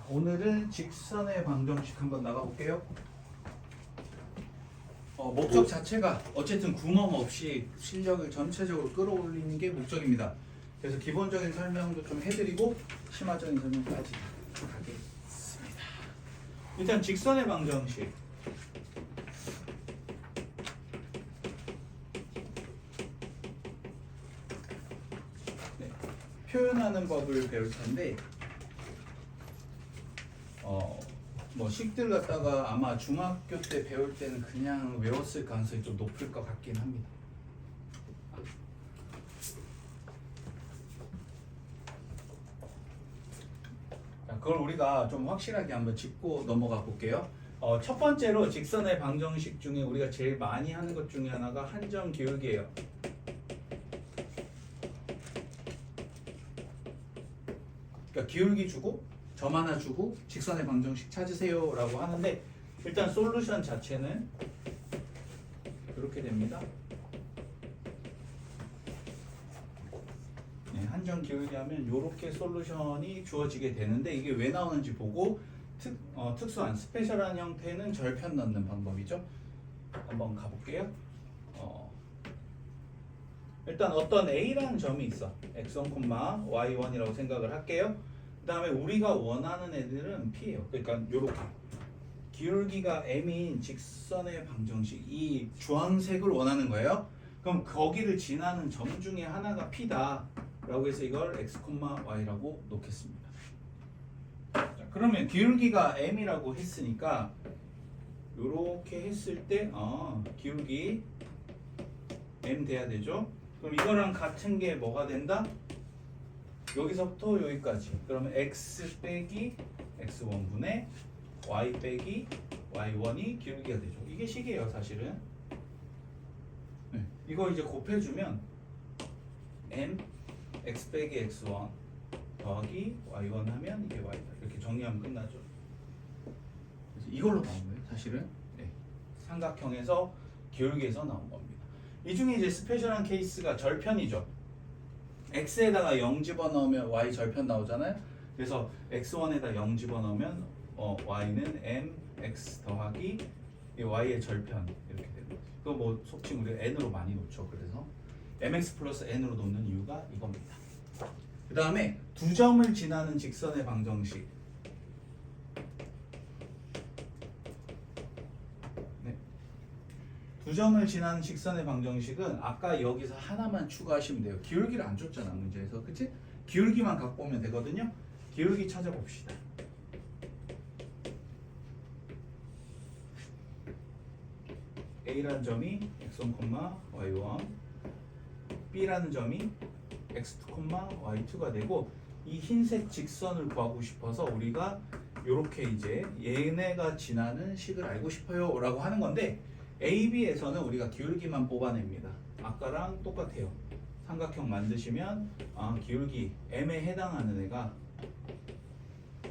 오늘은 직선의 방정식 한번 나가볼게요. 목적 자체가 어쨌든 구멍 없이 실력을 전체적으로 끌어올리는 게 목적입니다. 그래서 기본적인 설명도 좀 해드리고 심화적인 설명까지 가겠습니다. 일단 직선의 방정식. 네, 표현하는 법을 배울 텐데 뭐 식들 갖다가 아마 중학교 때 배울 때는 그냥 외웠을 가능성이 좀 높을 것 같긴 합니다. 자, 그걸 우리가 좀 확실하게 한번 짚고 넘어가 볼게요. 첫 번째로 직선의 방정식 중에 우리가 제일 많이 하는 것 중에 하나가 한정 기울기예요. 그러니까 기울기 주고 점 하나 주고 직선의 방정식 찾으세요 라고 하는데, 일단 솔루션 자체는 이렇게 됩니다. 네, 한정 기울기 하면 이렇게 솔루션이 주어지게 되는데, 이게 왜 나오는지 보고 특수한 스페셜한 형태는 절편 넣는 방법이죠. 한번 가볼게요. 일단 어떤 A라는 점이 있어. x1, y1이라고 생각을 할게요. 그 다음에 우리가 원하는 애들은 P예요. 그러니까 요렇게 기울기가 M인 직선의 방정식, 이 주황색을 원하는 거예요. 그럼 거기를 지나는 점 중에 하나가 P다 라고 해서 이걸 x, y라고 놓겠습니다. 자, 그러면 기울기가 M이라고 했으니까 요렇게 했을 때 기울기 M 돼야 되죠. 그럼 이거랑 같은 게 뭐가 된다? 여기서부터 여기까지. 그러면 x 빼기 x1분의 y 빼기 y1이 기울기가 되죠. 이게 식이에요, 사실은. 네. 이거 이제 곱해주면 m x 빼기 x1 더하기 y1 하면 이게 y다. 이렇게 정리하면 끝나죠. 그래서 이걸로 나온 거예요, 사실은. 네. 삼각형에서 기울기에서 나온 겁니다. 이 중에 이제 스페셜한 케이스가 절편이죠. x에다가 0 집어넣으면 y 절편 나오잖아요. 그래서 x1에다 0 집어넣으면 y는 mx 더하기 y의 절편 이렇게 되는 거죠. 그거 뭐 속칭 우리가 n으로 많이 놓죠. 그래서 mx 플러스 n으로 놓는 이유가 이겁니다. 그 다음에 두 점을 지나는 직선의 방정식. 두 점을 지나는 직선의 방정식은 아까 여기서 하나만 추가하시면 돼요. 기울기를 안 줬잖아, 문제에서. 그치? 기울기만 갖고 오면 되거든요. 기울기 찾아봅시다. A라는 점이 x1, y1, B라는 점이 x2, y2가 되고, 이 흰색 직선을 구하고 싶어서 우리가 이렇게 이제 얘네가 지나는 식을 알고 싶어요 라고 하는 건데, AB에서는 우리가 기울기만 뽑아냅니다. 아까랑 똑같아요. 삼각형 만드시면 기울기 M에 해당하는 애가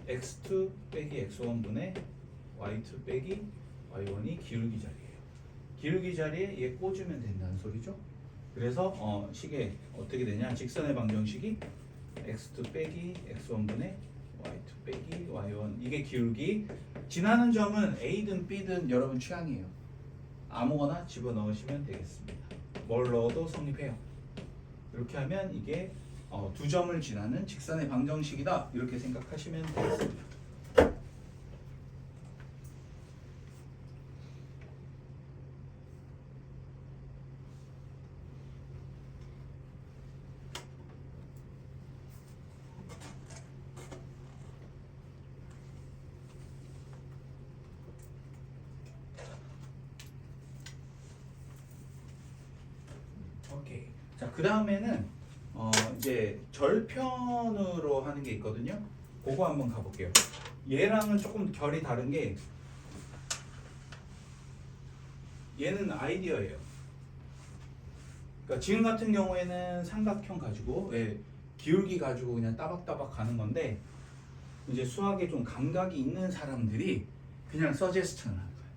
x2 빼기 x1분의 y2 빼기 y1이 기울기 자리예요. 기울기 자리에 얘 꽂으면 된다는 소리죠. 그래서 식에 어떻게 되냐, 직선의 방정식이 x2 빼기 x1분의 y2 빼기 y1, 이게 기울기. 지나는 점은 A든 B든 여러분 취향이에요. 아무거나 집어넣으시면 되겠습니다. 뭘 넣어도 성립해요. 이렇게 하면 이게 두 점을 지나는 직선의 방정식이다, 이렇게 생각하시면 되겠습니다. 오케이. 자, 그 다음에는 이제 절편으로 하는 게 있거든요. 그거 한번 가볼게요. 얘랑은 조금 결이 다른 게, 얘는 아이디어예요. 그러니까 지금 같은 경우에는 삼각형 가지고 기울기 가지고 그냥 따박따박 가는 건데, 이제 수학에 좀 감각이 있는 사람들이 그냥 서제스천을 하는 거예요.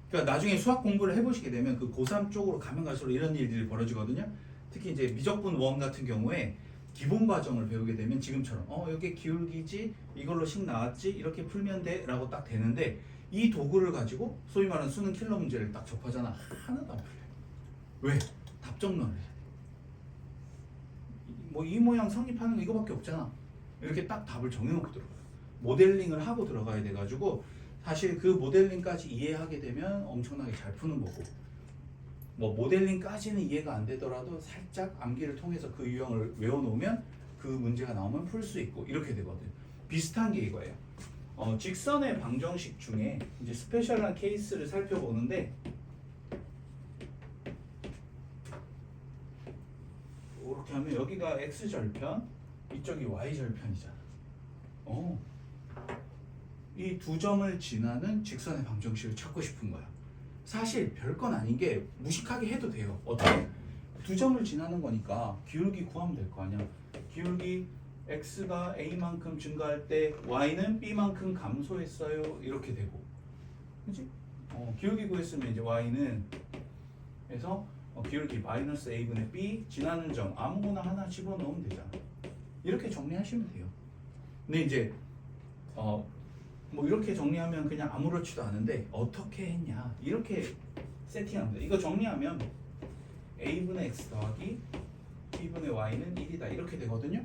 그러니까 나중에 수학 공부를 해보시게 되면 그 고3 쪽으로 가면 갈수록 이런 일들이 벌어지거든요. 특히 이제 미적분 원 같은 경우에 기본 과정을 배우게 되면 지금처럼 여기 기울기지 이걸로 식 나왔지 이렇게 풀면 돼 라고 딱 되는데 이 도구를 가지고 소위 말하는 수능 킬러 문제를 딱 접하잖아. 하나도 안 풀려. 왜? 답정론을 해야 돼. 뭐 이 모양 성립하는 거 이거밖에 없잖아. 이렇게 딱 답을 정해놓고 들어가요. 모델링을 하고 들어가야 돼가지고 사실 그 모델링까지 이해하게 되면 엄청나게 잘 푸는 거고 뭐 모델링까지는 이해가 안 되더라도 살짝 암기를 통해서 그 유형을 외워놓으면 그 문제가 나오면 풀 수 있고 이렇게 되거든. 비슷한 게 이거예요. 직선의 방정식 중에 이제 스페셜한 케이스를 살펴보는데 이렇게 하면 여기가 x절편, 이쪽이 y절편이잖아. 이 두 점을 지나는 직선의 방정식을 찾고 싶은 거야. 사실 별건 아닌 게 무식하게 해도 돼요. 어떻게? 두 점을 지나는 거니까 기울기 구하면 될 거 아니야. 기울기 x가 a만큼 증가할 때 y는 b만큼 감소했어요. 이렇게 되고, 그렇지? 기울기 구했으면 이제 y는 그래서 기울기 마이너스 a분의 b 지나는 점 아무거나 하나 집어넣으면 되잖아. 이렇게 정리하시면 돼요. 근데 이제 뭐 이렇게 정리하면 그냥 아무렇지도 않은데 어떻게 했냐 이렇게 세팅하면 돼. 이거 정리하면 a분의 x 더하기 b분의 y는 1이다 이렇게 되거든요.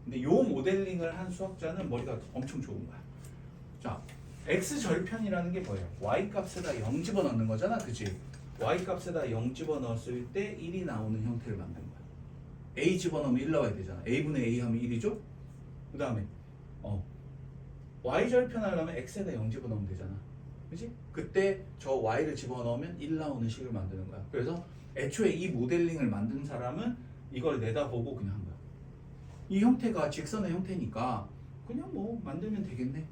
근데 요 모델링을 한 수학자는 머리가 엄청 좋은 거야. 자, x절편이라는 게 뭐예요? y 값에다 0 집어넣는 거잖아, 그치? y 값에다 0 집어넣었을 때 1이 나오는 형태를 만든 거야. a 집어넣으면 1 나와야 되잖아. a분의 a 하면 1이죠? 그 다음에 y절편 하려면 x에다 0 집어넣으면 되잖아. 그치? 그때 저 y를 집어넣으면 1 나오는 식을 만드는 거야. 그래서 애초에 이 모델링을 만든 사람은 이걸 내다보고 그냥 한 거야. 이 형태가 직선의 형태니까 그냥 뭐 만들면 되겠네.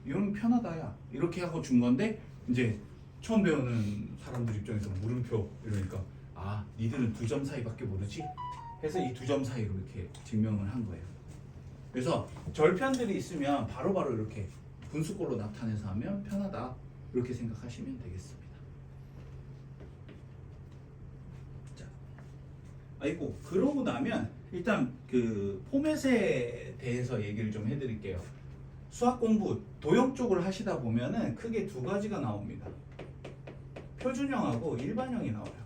이러면 편하다 야. 이렇게 하고 준 건데 이제 처음 배우는 사람들 입장에서 물음표 이러니까 니들은 두 점 사이밖에 모르지? 해서 이 두 점 사이로 이렇게 증명을 한 거예요. 그래서 절편들이 있으면 바로바로 이렇게 분수꼴로 나타내서 하면 편하다 이렇게 생각하시면 되겠습니다. 자, 그러고 나면 일단 그 포맷에 대해서 얘기를 좀 해드릴게요. 수학 공부 도형 쪽을 하시다 보면은 크게 두 가지가 나옵니다. 표준형하고 일반형이 나와요.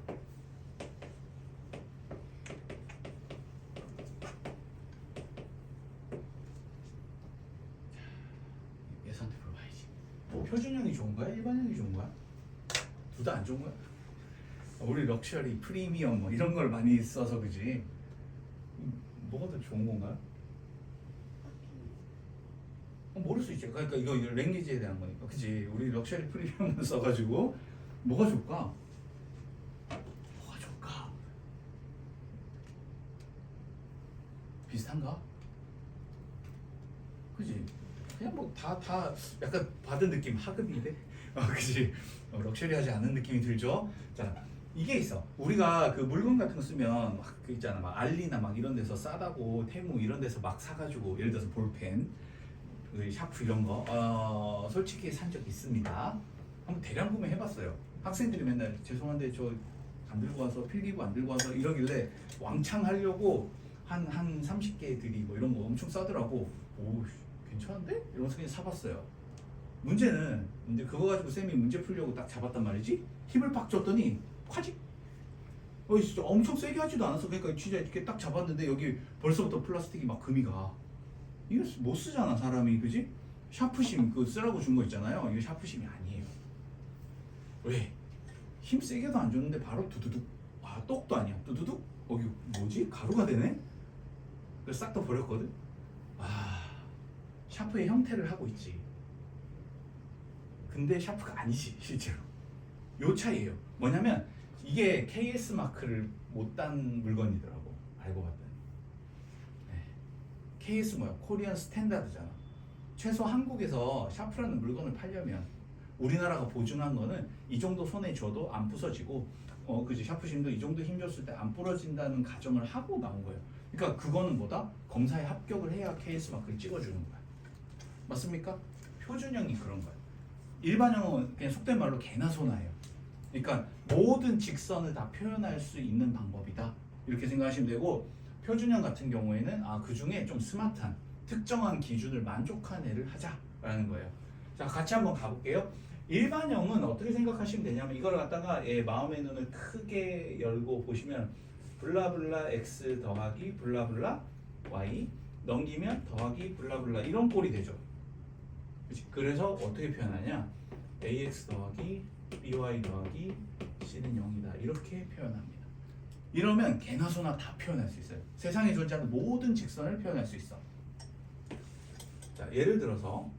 예선대로 봐야지. 표준형이 좋은 거야? 일반형이 좋은 거야? 둘 다 안 좋은 거야? 우리 럭셔리, 프리미엄 뭐 이런 걸 많이 써서 그지? 뭐가 더 좋은 건가요? 모를 수 있죠. 그러니까 이거 랭귀지에 대한 거니까, 그치? 우리 럭셔리 프리미엄을 써가지고 뭐가 좋을까? 뭐가 좋을까? 비슷한가? 그치? 그냥 뭐 다 약간 받은 느낌 하급인데? 그치? 럭셔리하지 않은 느낌이 들죠? 자, 이게 있어. 우리가 그 물건 같은 거 쓰면 막 그 있잖아, 막 알리나 막 이런 데서 싸다고 테무 이런 데서 막 사가지고 예를 들어서 볼펜, 그 샤프 이런 거 솔직히 산 적 있습니다. 한번 대량 구매 해봤어요. 학생들이 맨날 죄송한데 저 안 들고 와서 필기구 안 들고 와서 이러길래 왕창 하려고 한 30개들이 뭐 이런 거 엄청 싸더라고. 오 괜찮은데? 이러면서 그냥 사봤어요. 문제는 이제 그거 가지고 쌤이 문제 풀려고 딱 잡았단 말이지. 힘을 빡 줬더니 콰직. 진짜 엄청 세게 하지도 않았어. 그러니까 진짜 이렇게 딱 잡았는데 여기 벌써부터 플라스틱이 막 금이 가. 이거 못 쓰잖아 사람이, 그지? 샤프심 그 쓰라고 준 거 있잖아요. 이거 샤프심이 아니에요. 왜? 힘 세게도 안 줬는데 바로 두두둑. 똑도 아니야. 두두둑. 이거 뭐지? 가루가 되네? 그래서 싹 다 버렸거든. 샤프의 형태를 하고 있지. 근데 샤프가 아니지 실제로. 요 차이예요. 뭐냐면 이게 KS 마크를 못 딴 물건이더라고. 알고 봤더니. KS 뭐야? 코리안 스탠다드잖아. 최소 한국에서 샤프라는 물건을 팔려면 우리나라가 보증한 거는 이 정도 손에 줘도 안 부서지고 그지? 샤프심도 이 정도 힘 줬을 때 안 부러진다는 가정을 하고 나온 거예요. 그러니까 그거는 뭐다? 검사에 합격을 해야 KS 마크를 찍어주는 거야. 맞습니까? 표준형이 그런 거야. 일반형은 그냥 속된 말로 개나 소나예요. 그러니까 모든 직선을 다 표현할 수 있는 방법이다 이렇게 생각하시면 되고, 표준형 같은 경우에는 그 중에 좀 스마트한 특정한 기준을 만족한 애를 하자라는 거예요. 자, 같이 한번 가볼게요. 일반형은 어떻게 생각하시면 되냐면 이걸 갖다가 마음의 눈을 크게 열고 보시면 블라블라 x 더하기 블라블라 y 넘기면 더하기 블라블라 이런 꼴이 되죠. 그치? 그래서 어떻게 표현하냐? ax 더하기 by 더하기 c는 0이다 이렇게 표현합니다. 이러면 개나 소나 다 표현할 수 있어요. 세상에 존재하는 모든 직선을 표현할 수 있어. 자, 예를 들어서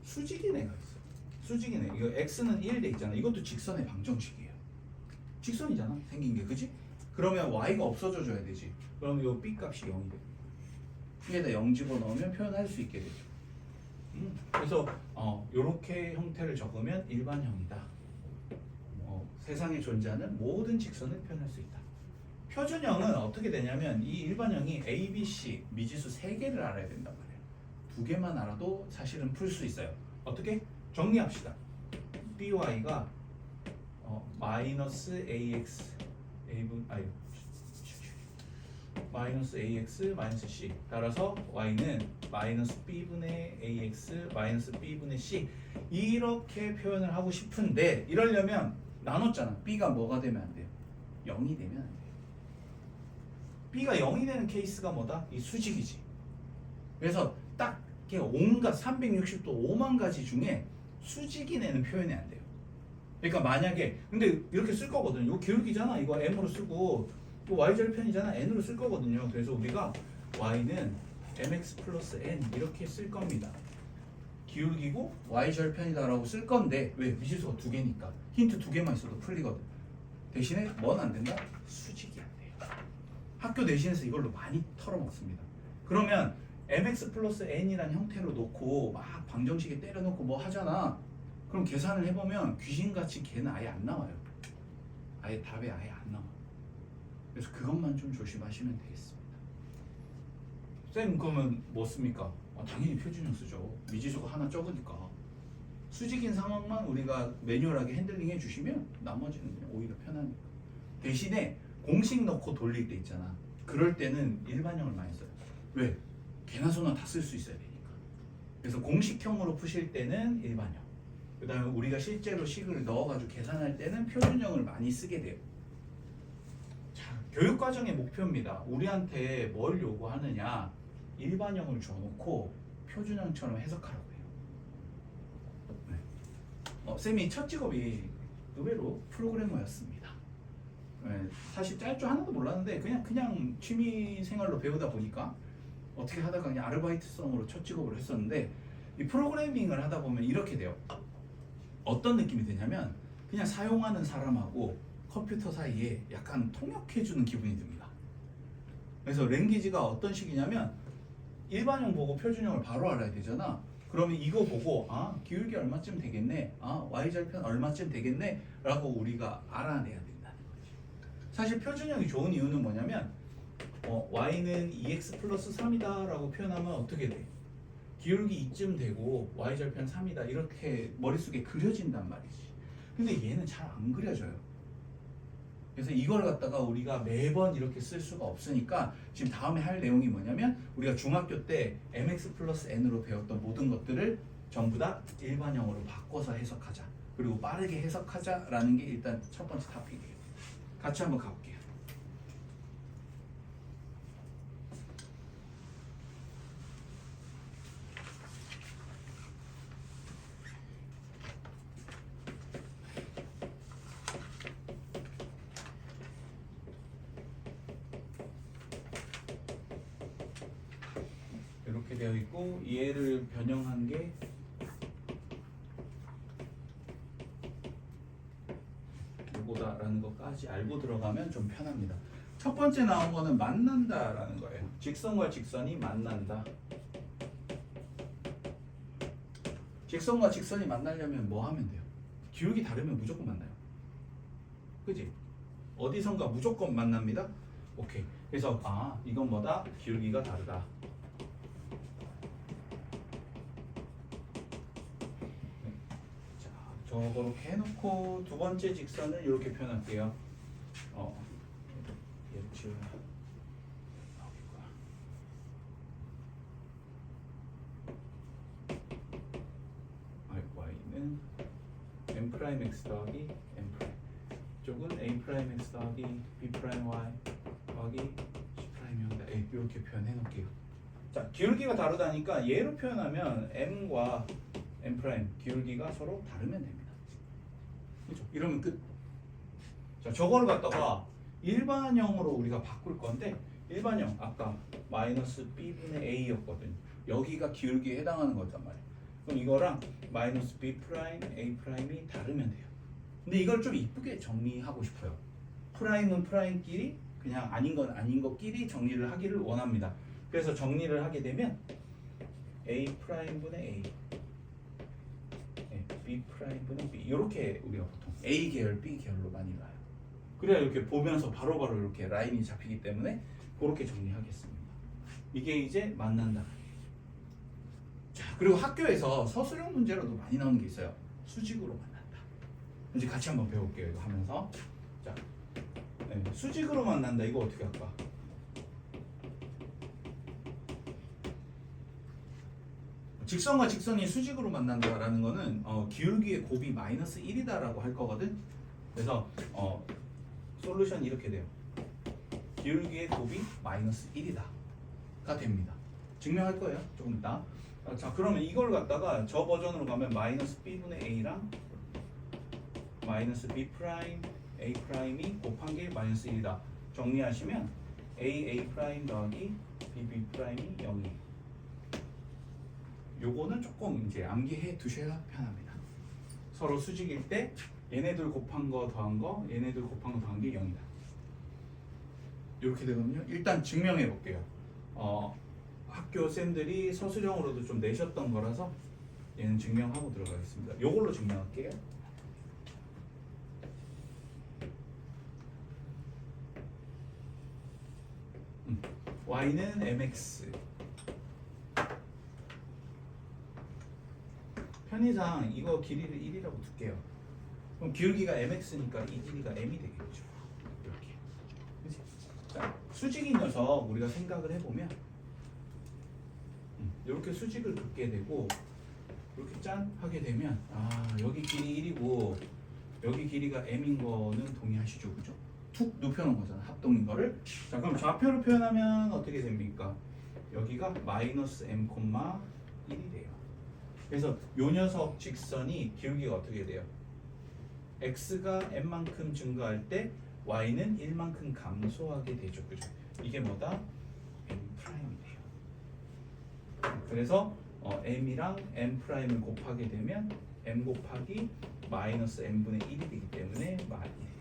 수직인 애가 있어. 수직인 애. 이거 x는 1 돼 있잖아. 이것도 직선의 방정식이에요. 직선이잖아. 생긴 게. 그지? 그러면 y가 없어져 줘야 되지. 그럼 이 b 값이 0이 돼. 여기에다 0 집어넣으면 표현할 수 있게 되죠. 그래서 이렇게 형태를 적으면 일반형이다. 세상에 존재하는 모든 직선을 표현할 수 있다. 표준형은 어떻게 되냐면 이 일반형이 A, B, C 미지수 3개를 알아야 된단 말이에요. 2개만 알아도 사실은 풀 수 있어요. 어떻게? 정리합시다. BY가 마이너스 AX 마이너스 AX 마이너스 C 따라서 Y는 마이너스 B분의 AX 마이너스 B분의 C 이렇게 표현을 하고 싶은데 이러려면 나눴잖아. B가 뭐가 되면 안 돼요? 0이 되면 안 돼요. B가 0이 되는 케이스가 뭐다? 이 수직이지. 그래서 딱 온갖 360도 5만 가지 중에 수직인 애는 표현이 안 돼요. 그러니까 만약에 근데 이렇게 쓸 거거든요. 이거 기울기잖아. 이거 M으로 쓰고 또 y절편이잖아. N으로 쓸 거거든요. 그래서 우리가 Y는 mx 플러스 n 이렇게 쓸 겁니다. 기울기고 y절편이다라고 쓸 건데 왜? 미지수가 2개니까 힌트 2개만 있어도 풀리거든. 대신에 뭐는 안 된다? 수직이 안 돼요. 학교 내신에서 이걸로 많이 털어먹습니다. 그러면 mx 플러스 n이라는 형태로 놓고 막 방정식에 때려놓고 뭐 하잖아. 그럼 계산을 해보면 귀신같이 걔는 아예 안 나와요. 아예 답에 아예 안 나와. 그래서 그것만 좀 조심하시면 되겠습니다. 쌤 그러면 뭐 씁니까? 당연히 표준형 쓰죠. 미지수가 하나 적으니까. 수직인 상황만 우리가 매뉴얼하게 핸들링 해주시면 나머지는 그냥 오히려 편하니까. 대신에 공식 넣고 돌릴 때 있잖아. 그럴 때는 일반형을 많이 써요. 왜? 개나 소나 다 쓸 수 있어야 되니까. 그래서 공식형으로 푸실 때는 일반형. 그 다음에 우리가 실제로 식을 넣어가지고 계산할 때는 표준형을 많이 쓰게 돼요. 자, 교육과정의 목표입니다. 우리한테 뭘 요구하느냐? 일반형을 줘놓고 표준형처럼 해석하라고 해요. 네. 쌤이 첫 직업이 의외로 프로그래머였습니다. 네, 사실 짤 줄 하나도 몰랐는데 그냥 취미 생활로 배우다 보니까 어떻게 하다가 그냥 아르바이트성으로 첫 직업을 했었는데 이 프로그래밍을 하다 보면 이렇게 돼요. 어떤 느낌이 드냐면 그냥 사용하는 사람하고 컴퓨터 사이에 약간 통역해주는 기분이 듭니다. 그래서 랭귀지가 어떤 식이냐면 일반형 보고 표준형을 바로 알아야 되잖아. 그러면 이거 보고 기울기 얼마쯤 되겠네, y절편 얼마쯤 되겠네 라고 우리가 알아내야 된다는 거지. 사실 표준형이 좋은 이유는 뭐냐면 y는 2x 플러스 3이다 라고 표현하면 어떻게 돼? 기울기 2쯤 되고 y절편 3이다 이렇게 머릿속에 그려진단 말이지. 근데 얘는 잘 안 그려져요. 그래서 이걸 갖다가 우리가 매번 이렇게 쓸 수가 없으니까 지금 다음에 할 내용이 뭐냐면 우리가 중학교 때 mx 플러스 n으로 배웠던 모든 것들을 전부 다 일반형으로 바꿔서 해석하자. 그리고 빠르게 해석하자라는 게 일단 첫 번째 토픽이에요. 같이 한번 가볼게요. 이렇게 되어 있고 얘를 변형한 게 이거다라는 것까지 알고 들어가면 좀 편합니다. 첫 번째 나온 거는 만난다라는 거예요. 직선과 직선이 만난다. 직선과 직선이 만나려면 뭐 하면 돼요? 기울기 다르면 무조건 만나요. 그지? 어디선가 무조건 만납니다. 오케이. 그래서 이건 뭐다? 기울기가 다르다. 저렇게 해놓고 두 번째 직선을 이렇게 표현할게요. y는 m 프라임 x 더하기 m 프라임. 이쪽은 a 프라임 x 더하기 b 프라임 y 더하기 c 프라임이었다. 이렇게 표현해 놓을게요. 자, 기울기가 다르다니까 얘로 표현하면 m과 m 프라임 기울기가 서로 다르면 됩니다. 그렇죠? 이러면 끝. 자, 저거를 갖다가 일반형으로 우리가 바꿀 건데 일반형 아까 마이너스 b분의 a였거든요. 여기가 기울기에 해당하는 거단 말이에요. 그럼 이거랑 마이너스 b 프라임 a 프라임이 다르면 돼요. 근데 이걸 좀 이쁘게 정리하고 싶어요. 프라임은 프라임끼리 그냥 아닌 건 아닌 것끼리 정리를 하기를 원합니다. 그래서 정리를 하게 되면 a 프라임분의 a, b 프라임분의 b 이렇게 우리가 보통 a 계열, b 계열로 많이 놔요. 그래야 이렇게 보면서 바로바로 이렇게 라인이 잡히기 때문에 그렇게 정리하겠습니다. 이게 이제 만난다. 자, 그리고 학교에서 서술형 문제로도 많이 나오는 게 있어요. 수직으로 만난다. 이제 같이 한번 배울게요. 이거 하면서. 자, 수직으로 만난다. 이거 어떻게 할까? 직선과 직선이 수직으로 만난다라는 거는 기울기의 곱이 마이너스 1이다라고 할 거거든. 그래서 솔루션 이렇게 돼요. 기울기의 곱이 마이너스 1이다가 됩니다. 증명할 거예요. 조금 이따. 자, 그러면 이걸 갖다가 저 버전으로 가면 마이너스 b분의 a랑 마이너스 b 프라임 a 프라임이 곱한 게 마이너스 1이다. 정리하시면 a 프라임 더하기 b 프라임이 0이에요. 요거는 조금 이제 암기해 두셔야 편합니다. 서로 수직일 때 얘네들 곱한 거 더한 거, 얘네들 곱한 거 더한 게 0이다. 이렇게 되거든요. 일단 증명해 볼게요. 학교 쌤들이 서술형으로도 좀 내셨던 거라서 얘는 증명하고 들어가겠습니다. 요걸로 증명할게요. y는 mx. 편의상 이거 길이를 1이라고 둘게요. 그럼 기울기가 mx니까 이 길이가 m이 되겠죠. 이렇게. 그치? 자, 수직인 녀석 우리가 생각을 해보면 이렇게 수직을 긋게 되고 이렇게 짠 하게 되면 여기 길이 1이고 여기 길이가 m인 거는 동의하시죠, 그죠? 툭 눕혀놓은 거잖아, 합동인 거를. 자, 그럼 좌표로 표현하면 어떻게 됩니까? 여기가 마이너스 m, 1이 돼요. 그래서 요 녀석 직선이 기울기가 어떻게 돼요? x가 m만큼 증가할 때 y는 1만큼 감소하게 되죠, 그죠? 이게 뭐다? m 프라임이 돼요. 그래서 m이랑 m 프라임을 곱하게 되면 m 곱하기 마이너스 m분의 1이 되기 때문에 말이 됩니다.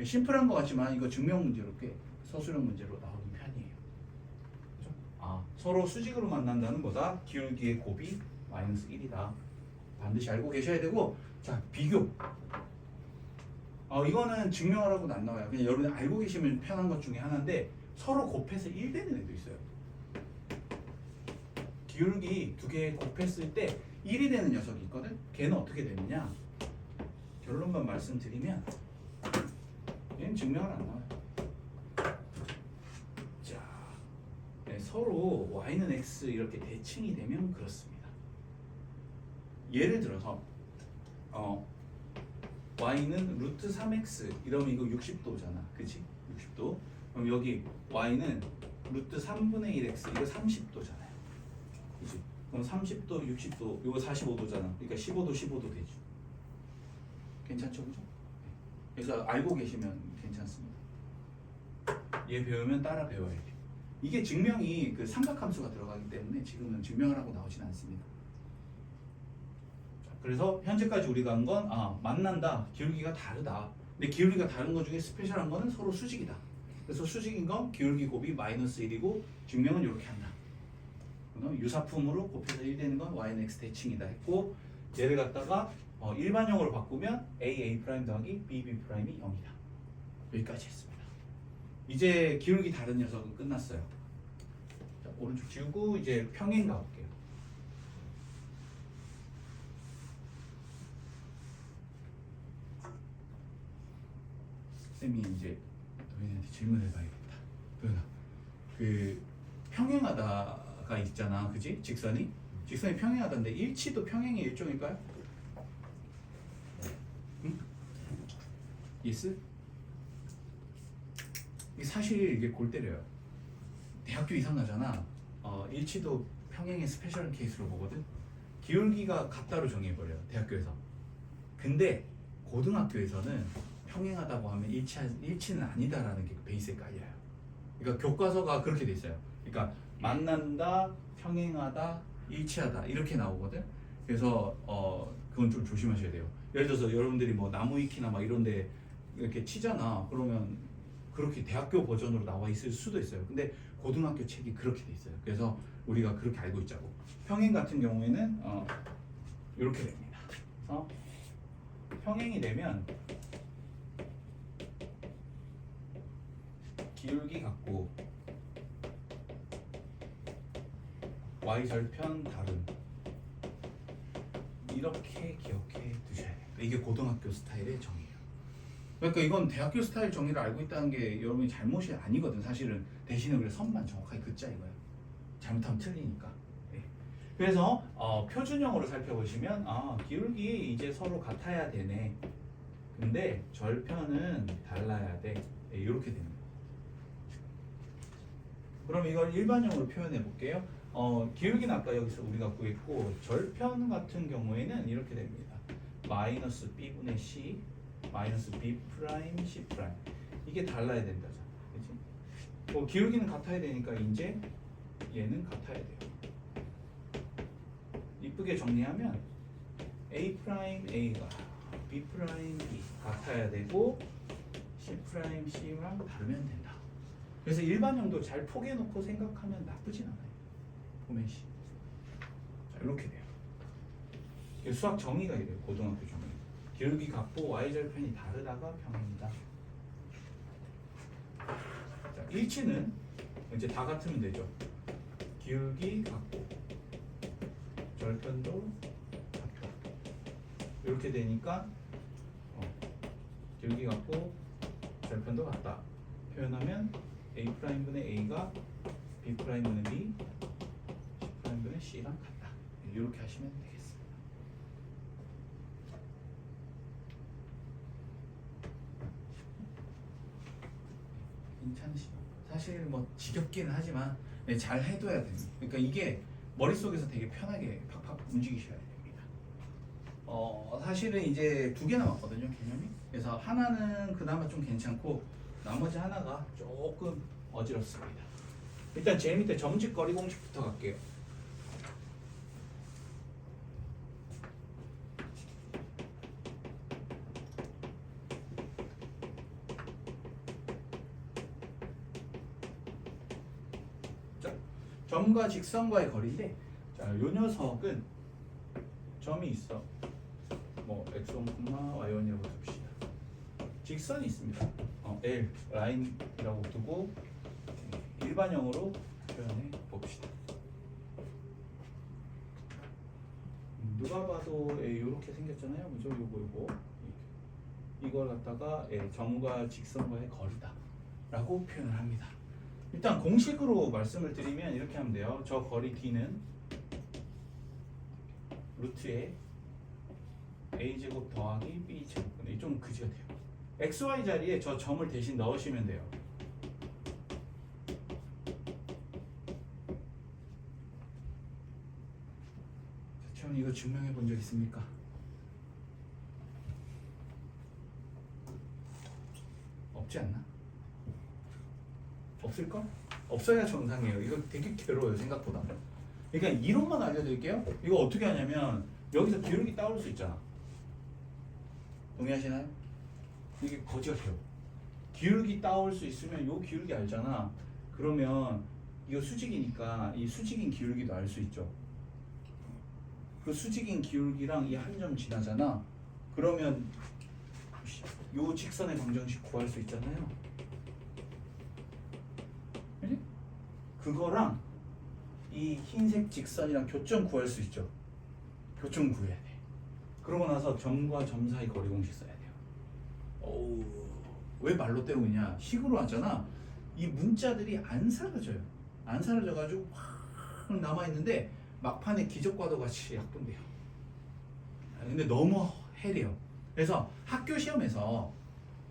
심플한 것 같지만 이거 증명 문제로 꽤 서술형 문제로 나오는 편이에요. 그렇죠? 서로 수직으로 만난다는 거다. 기울기의 곱이 마이너스 1이다. 반드시 알고 계셔야 되고, 자, 비교. 이거는 증명하라고는 안 나와요. 그냥 여러분이 알고 계시면 편한 것 중에 하나인데 서로 곱해서 1 되는 애도 있어요. 기울기 두 개 곱했을 때 1이 되는 녀석이 있거든. 걔는 어떻게 되느냐? 결론만 말씀드리면 얘는 증명을 안 나와요. 자, 서로 y는 x 이렇게 대칭이 되면 그렇습니다. 예를 들어서 y는 루트 3x 이러면 이거 60도잖아, 그치? 60도. 그럼 여기 y는 루트 3분의 1x 이거 30도잖아요, 그치? 그럼 30도, 60도 이거 45도잖아. 그러니까 15도, 15도 되죠. 괜찮죠, 그죠? 그래서 알고 계시면 괜찮습니다. 얘 배우면 따라 배워야 돼. 이게 증명이 그 삼각함수가 들어가기 때문에 지금은 증명하라고 나오진 않습니다. 그래서 현재까지 우리가 한 건 만난다. 기울기가 다르다. 근데 기울기가 다른 것 중에 스페셜한 거는 서로 수직이다. 그래서 수직인 건 기울기 곱이 마이너스 1이고 증명은 이렇게 한다. 그럼 유사품으로 곱해서 1 되는 건 y는 x 대칭이다 했고, 얘를 갖다가 일반형으로 바꾸면 a 프라임 더하기 b 프라임이 0이다. 여기까지 했습니다. 이제 기울기 다른 녀석은 끝났어요. 자, 오른쪽 지우고 이제 평행 가볼게요. 쌤이 이제 너희한테 질문해봐야겠다. 도현아, 그 평행하다가 있잖아, 그지? 직선이 평행하다인데 일치도 평행의 일종일까요? 예스? 이게 사실 이게 골 때려요. 대학교 이상 가잖아. 일치도 평행의 스페셜 케이스로 보거든. 기울기가 같다로 정해버려요. 대학교에서. 근데 고등학교에서는 평행하다고 하면 일치는 아니다라는 게 베이스에 깔려요. 그러니까 교과서가 그렇게 돼 있어요. 그러니까 만난다, 평행하다, 일치하다 이렇게 나오거든. 그래서 그건 좀 조심하셔야 돼요. 예를 들어서 여러분들이 뭐 나무위키나 막 이런데 이렇게 치잖아. 그러면 그렇게 대학교 버전으로 나와 있을 수도 있어요. 근데 고등학교 책이 그렇게 돼 있어요. 그래서 우리가 그렇게 알고 있자고. 평행 같은 경우에는 이렇게 됩니다. 그래서 평행이 되면 기울기 같고 y절편 다름 이렇게 기억해 두셔야 돼요. 이게 고등학교 스타일의 정의예요. 그러니까 이건 대학교 스타일 정의를 알고 있다는 게 여러분이 잘못이 아니거든. 사실은 대신에 그래 선만 정확하게 긋자 이거야. 잘못하면 틀리니까. 네. 그래서 표준형으로 살펴보시면 기울기 이제 서로 같아야 되네. 근데 절편은 달라야 돼. 네, 이렇게 됩니다. 그럼 이걸 일반형으로 표현해 볼게요. 기울기는 아까 여기서 우리가 구했고 절편 같은 경우에는 이렇게 됩니다. 마이너스 b분의 c 마이너스 b 프라임 c 프라임 이게 달라야 된다잖아. 그렇지? 기울기는 같아야 되니까 이제 얘는 같아야 돼요. 이쁘게 정리하면 a 프라임 a가 b 프라임 b 같아야 되고 c 프라임 c랑 다르면 된다. 그래서 일반형도 잘 포개놓고 생각하면 나쁘진 않아요. 포맷이. 자, 이렇게 돼요. 수학 정의가 이래요. 고등학교 정의. 기울기 같고 y절편이 다르다가 평행이다. 자, 일치는 이제 다 같으면 되죠. 기울기 같고 절편도 같다. 이렇게 되니까 기울기 같고 절편도 같다. 표현하면 A'분의 A가 B'분의 B, C'분의 C랑 같다. 이렇게 하시면 되겠습니다. 괜찮으시죠? 사실 뭐 지겹기는 하지만 잘 해둬야 됩니다. 그러니까 이게 머릿속에서 되게 편하게 팍팍 움직이셔야 됩니다. 사실은 이제 두 개 남았거든요, 개념이. 그래서 하나는 그나마 좀 괜찮고 나머지 하나가 조금 어지럽습니다. 일단 제일 밑에 점직거리 공식부터 갈게요. 자, 점과 직선과의 거리인데, 자, 요 녀석은 점이 있어. 뭐 x1, y1이라고 둡시다. 직선이 있습니다. L 라인이라고 두고 일반형으로 표현해 봅시다. 누가 봐도 이렇게 생겼잖아요. 그죠? 요거 이걸 갖다가 점과 직선과의 거리다라고 표현을 합니다. 일단 공식으로 말씀을 드리면 이렇게 하면 돼요. 저 거리 D는 루트에 A제곱 더하기 B제곱. 근데 좀 그지 같아요. XY 자리에 저 점을 대신 넣으시면 돼요. 전 이거 증명해 본 적 있습니까? 없지 않나? 없을걸? 없어야 정상이에요. 이거 되게 괴로워요, 생각보다. 그러니까 이론만 알려드릴게요. 이거 어떻게 하냐면 여기서 기울기 따올 수 있잖아. 동의하시나요? 이게 거지 같아요. 기울기 따올 수 있으면 요 기울기 알잖아. 그러면 이거 수직이니까 이 수직인 기울기도 알 수 있죠. 그 수직인 기울기랑 이 한 점 지나잖아. 그러면 요 직선의 방정식 구할 수 있잖아요. 그지? 그거랑 이 흰색 직선이랑 교점 구할 수 있죠. 교점 구해야 돼. 그러고 나서 점과 점 사이 거리 공식 써야 돼요. 어우, 왜 말로 때우냐? 식으로 하잖아. 이 문자들이 안 사라져요. 안 사라져가지고 확 남아있는데 막판에 기적과도 같이 약분돼요. 근데 너무 해려요. 그래서 학교 시험에서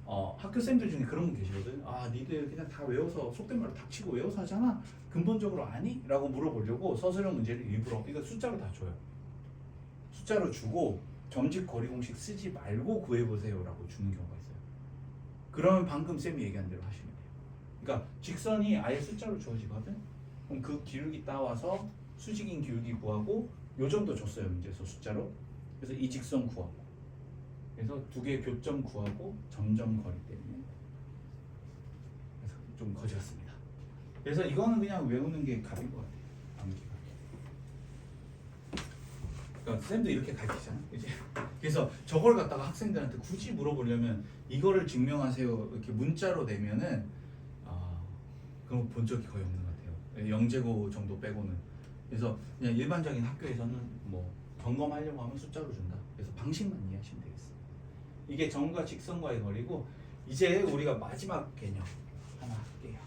학교 쌤들 중에 그런 분 계시거든. 아, 니들 그냥 다 외워서 속된 말로 닥치고 외워서 하잖아. 근본적으로 아니? 라고 물어보려고 서술형 문제를 일부러 이거 숫자로 다 줘요. 숫자로 주고 점집 거리 공식 쓰지 말고 구해보세요 라고 주는 경우가 있어요. 그러면 방금 쌤이 얘기한 대로 하시면 돼요. 그러니까 직선이 아예 숫자로 주어지거든. 그럼 그 기울기 따와서 수직인 기울기 구하고 요 정도 줬어요 문제에서 숫자로. 그래서 이 직선 구하고 그래서 두 개의 교점 구하고 점점 거리 때문에 그래서 좀 거지 같습니다. 그래서 이거는 그냥 외우는 게 답인 것 같아요. 암기가. 그러니까 쌤도 이렇게 가르치잖아, 그지? 그래서 저걸 갖다가 학생들한테 굳이 물어보려면 이거를 증명하세요 이렇게 문자로 내면은 그런 거 본 적이 거의 없는 것 같아요. 영재고 정도 빼고는. 그래서 그냥 일반적인 학교에서는 뭐 점검하려고 하면 숫자로 준다. 그래서 방식만 이해하시면 되겠습니다. 이게 점과 직선과의 거리고 이제 우리가 마지막 개념 하나 할게요.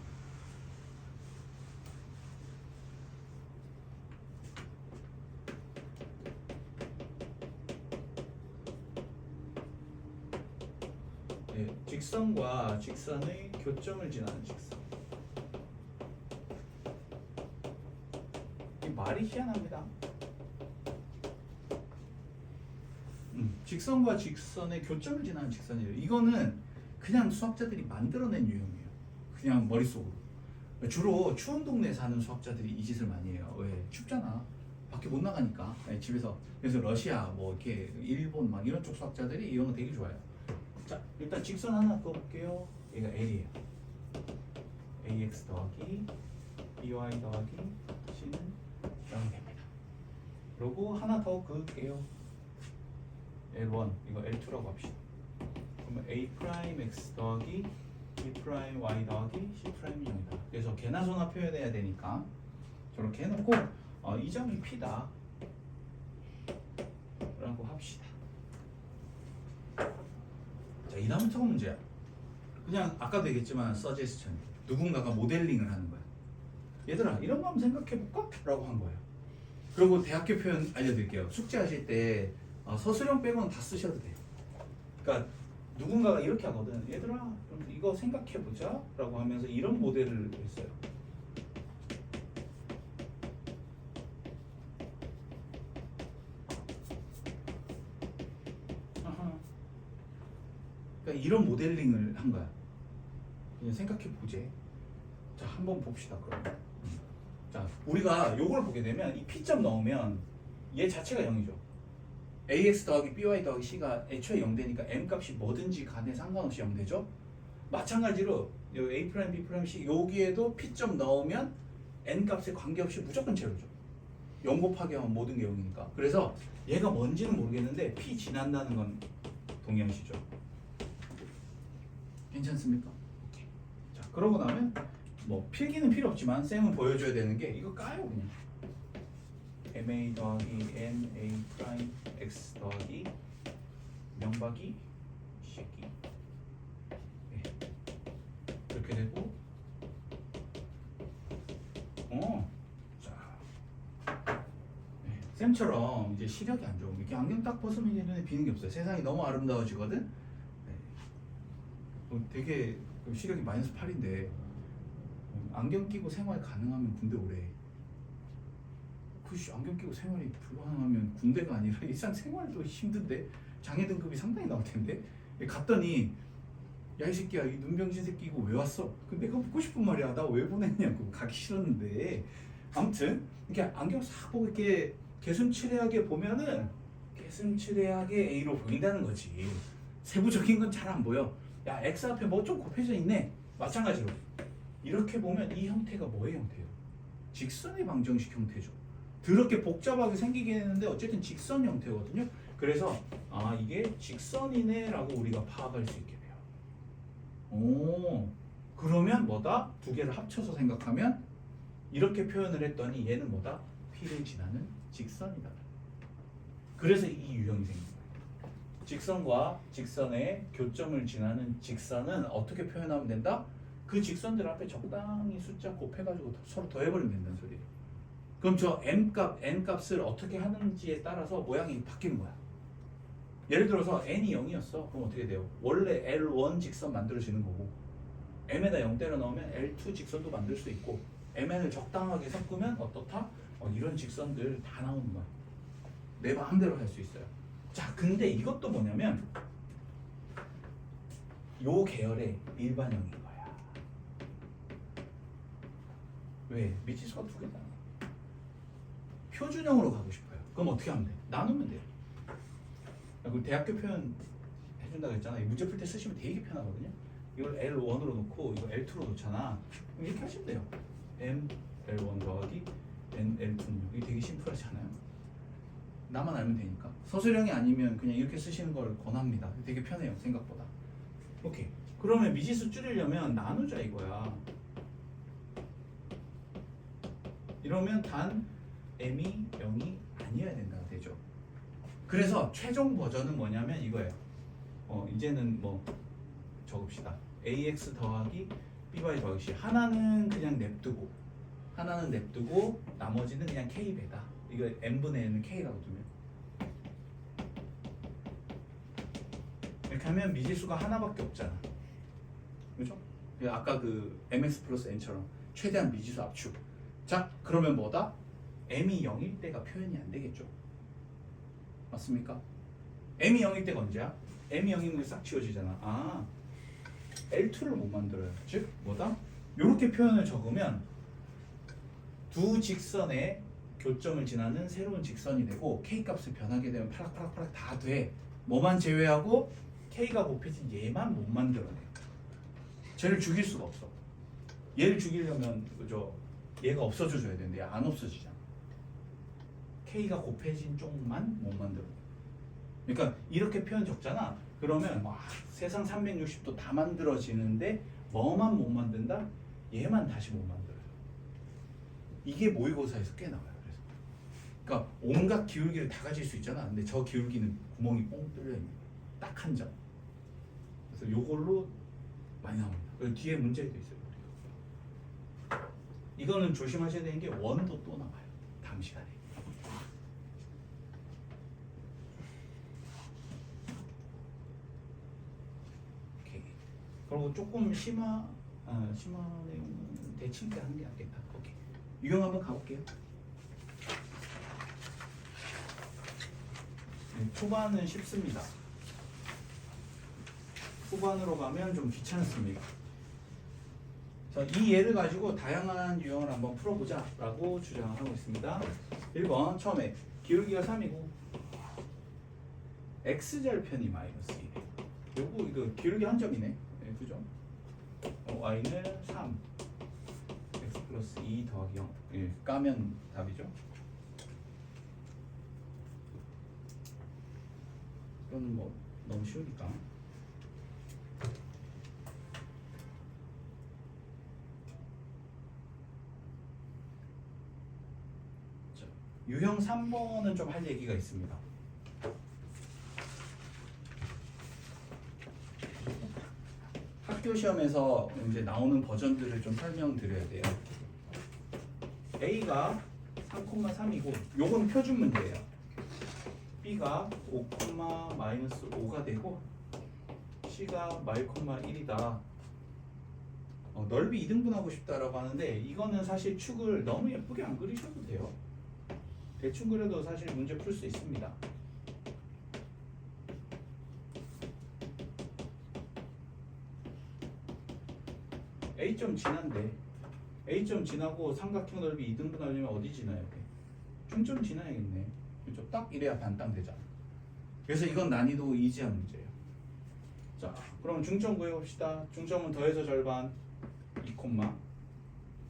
네, 직선과 직선의 교점을 지나는 직선. 이 말이 희한합니다. 직선과 직선의 교점을 지나는 직선이에요. 이거는 그냥 수학자들이 만들어낸 유형이에요. 그냥 머릿속으로. 주로 추운 동네에 사는 수학자들이 이 짓을 많이 해요. 왜? 춥잖아. 밖에 못 나가니까. 집에서. 그래서 러시아, 뭐 이렇게 일본 막 이런 쪽 수학자들이 이런 거 되게 좋아해요. 자, 일단 직선 하나 그어볼게요. 얘가 L이에요. AX 더하기 BY 더하기 C는 0이 됩니다. 그리고 하나 더 그을게요. L1 이거 L2라고 합시다. 그러면 A 프라임 X 더하기 B 프라임 Y 더하기 C 프라임이 0이다. 그래서 개나 소나 표현해야 되니까 저렇게 해놓고 이 점이 P다 라고 합시다. 자, 이 다음부터가 문제야. 그냥 아까도 얘기했지만 서제스천, 누군가가 모델링을 하는 거야. 얘들아 이런 거 한번 생각해볼까? 라고 한 거예요. 그리고 대학교 표현 알려드릴게요. 숙제하실 때 서술형 빼고는 다 쓰셔도 돼요. 그러니까 누군가가 이렇게 하거든. 얘들아 그럼 이거 생각해보자 라고 하면서 이런 모델을 했어요. 그러니까 이런 모델링을 한 거야. 그냥 생각해보지. 자, 한번 봅시다 그러면. 자, 우리가 요걸 보게 되면 이 P점 넣으면 얘 자체가 0이죠. AX 더하기 BY 더하기 C가 애초에 0되니까 M값이 뭐든지 간에 상관없이 0되죠. 마찬가지로 요 A 프라임, B 프라임, C 여기에도 P점 넣으면 N값에 관계없이 무조건 제로죠. 0 곱하기 하면 모든 게 0이니까. 그래서 얘가 뭔지는 모르겠는데 P 지난다는 건 동의하시죠? 괜찮습니까? 오케이. 자, 그러고 나면 뭐 필기는 필요 없지만 쌤은 보여줘야 되는 게 이거 까요 그냥. MA 더하기 NA 프라임 X 더하기 명박이 새끼. 네. 이렇게 되고 자, 네. 쌤처럼 이제 시력이 안 좋은 이렇게 안경 딱 벗으면 이제 눈에 비는 게 없어요. 세상이 너무 아름다워지거든. 네. 되게 시력이 마이너스 8인데 안경 끼고 생활 가능하면 군대 오래. 안경 끼고 생활이 불가능하면 군대가 아니라 일상 생활도 힘든데 장애 등급이 상당히 나올 텐데. 갔더니 야 이 새끼야 이 눈병신 새끼 이거 왜 왔어? 그 내가 묻고 싶은 말이야. 나 왜 보냈냐고. 가기 싫었는데. 아무튼 이렇게 안경 싹 보고 이렇게 개슴츠레하게 보면은 개슴츠레하게 A로 보인다는 거지. 세부적인 건 잘 안 보여. 야 X 앞에 뭐 좀 곱해져 있네. 마찬가지로 이렇게 보면 이 형태가 뭐의 형태예요? 직선의 방정식 형태죠. 더럽게 복잡하게 생기긴 했는데 어쨌든 직선 형태거든요. 그래서 이게 직선이네 라고 우리가 파악할 수 있게 돼요. 오, 그러면 뭐다? 두 개를 합쳐서 생각하면 이렇게 표현을 했더니 얘는 뭐다? P를 지나는 직선이다. 그래서 이 유형이 생긴 거예요. 직선과 직선의 교점을 지나는 직선은 어떻게 표현하면 된다? 그 직선들 앞에 적당히 숫자 곱해가지고 서로 더해버리면 된다는 소리예요. 그럼 저 M값, N값을 어떻게 하는지에 따라서 모양이 바뀌는 거야. 예를 들어서 n이 0이었어. 그럼 어떻게 돼요? 원래 L1 직선 만들어지는 거고 m에다 0 때려 넣으면 L2 직선도 만들 수 있고 mn을 적당하게 섞으면 어떻다? 이런 직선들 다 나오는 거야. 내 마음대로 할 수 있어요. 자, 근데 이것도 뭐냐면 요 계열의 일반형인 거야. 왜? 미지수가 두 개잖아. 표준형으로 가고 싶어요. 그럼 어떻게 하면 돼? 나누면 돼요. 그 대학교 표현 해준다고 했잖아. 문제 풀 때 쓰시면 되게 편하거든요. 이걸 L1으로 놓고 이거 L2로 놓잖아. 그럼 이렇게 하시면 돼요. M L1 더하기 N L2는 이게 되게 심플하지 않아요? 나만 알면 되니까. 서술형이 아니면 그냥 이렇게 쓰시는 걸 권합니다. 되게 편해요, 생각보다. 오케이. 그러면 미지수 줄이려면 나누자 이거야. 이러면 단 m이 0이 아니어야 된다 되죠. 그래서 최종 버전은 뭐냐면 이거예요. 이제는 뭐 적읍시다. ax 더하기 by 더하기 c. 하나는 그냥 냅두고 나머지는 그냥 k 배다. 이거 n분의 n은 k라고 두면 이렇게 하면 미지수가 하나밖에 없잖아. 그죠? 아까 그 mx 플러스 n처럼 최대한 미지수 압축. 자, 그러면 뭐다? m이 0일 때가 표현이 안 되겠죠. 맞습니까? m이 0일 때가 언제야? m이 0이면 싹 지워지잖아. 아, L2를 못 만들어요. 즉 뭐다? 이렇게 표현을 적으면 두 직선의 교점을 지나는 새로운 직선이 되고 k 값을 변하게 되면 파락파락 다 돼. 뭐만 제외하고 k가 곱해진 얘만 못 만들어내. 쟤를 죽일 수가 없어. 얘를 죽이려면 그죠? 얘가 없어져줘야 되는데 안 없어지잖아. k가 곱해진 쪽만 못 만들어내. 그러니까 이렇게 표현 적잖아. 그러면 와, 세상 360도 다 만들어지는데 뭐만 못 만든다? 얘만 다시 못 만들어요. 이게 모의고사에서 꽤 나와요. 그래서 그러니까 온갖 기울기를 다 가질 수 있잖아. 근데 저 기울기는 구멍이 뻥 뚫려 있는 거야. 딱 한 점. 그래서 요걸로 많이 나옵니다. 그리고 뒤에 문제도 있어요. 이거는 조심하셔야 되는 게 원도 또 나와요. 다음 시간에. 그리고 조금 심화 내용은 대칭 때 하는 게 낫겠다. 오케이. 유형 한번 가볼게요. 네, 초반은 쉽습니다. 후반으로 가면 좀 귀찮습니다. 자, 이 예를 가지고 다양한 유형을 한번 풀어보자 라고 주장을 하고 있습니다. 1번 처음에 기울기가 3이고 x절편이 마이너스 2. 요거 이거 기울기 한 점이네. 네, 그죠? y는 3 x 플러스 2 더하기 0. 예, 까면 답이죠. 이거는 뭐 너무 쉬우니까. 자, 유형 3번은 좀 할 얘기가 있습니다. 학교 시험에서 이제 나오는 버전들을 좀 설명드려야 돼요. A가 3,3이고 요건 표준 문제예요. B가 5,-5가 되고 C가 -1이다. 넓이 2등분하고 싶다라고 하는데 이거는 사실 축을 너무 예쁘게 안 그리셔도 돼요. 대충 그려도 사실 문제 풀 수 있습니다. A점 지난데 A점 지나고 삼각형 넓이 2등분 하려면 어디 지나야 돼? 중점 지나야겠네. 그렇죠? 딱 이래야 반땅 되잖아. 그래서 이건 난이도 이지한 문제예요. 자, 그럼 중점 구해봅시다. 중점은 더해서 절반 2,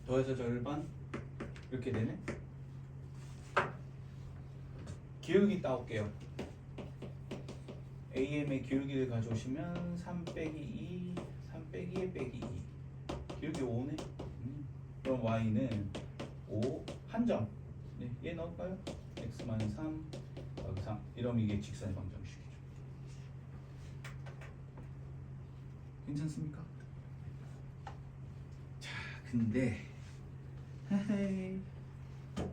더해서 절반 이렇게 되네. 기울기 따올게요. AM의 기울기를 가져오시면 3 빼기 2, 3 빼기 1 빼기 2. 기울기 5네. 그럼 y는 5 한 점. 네, 얘 넣을까요? x-3 더하기 3. 이러면 이게 직선의 방정식이죠. 괜찮습니까? 자, 근데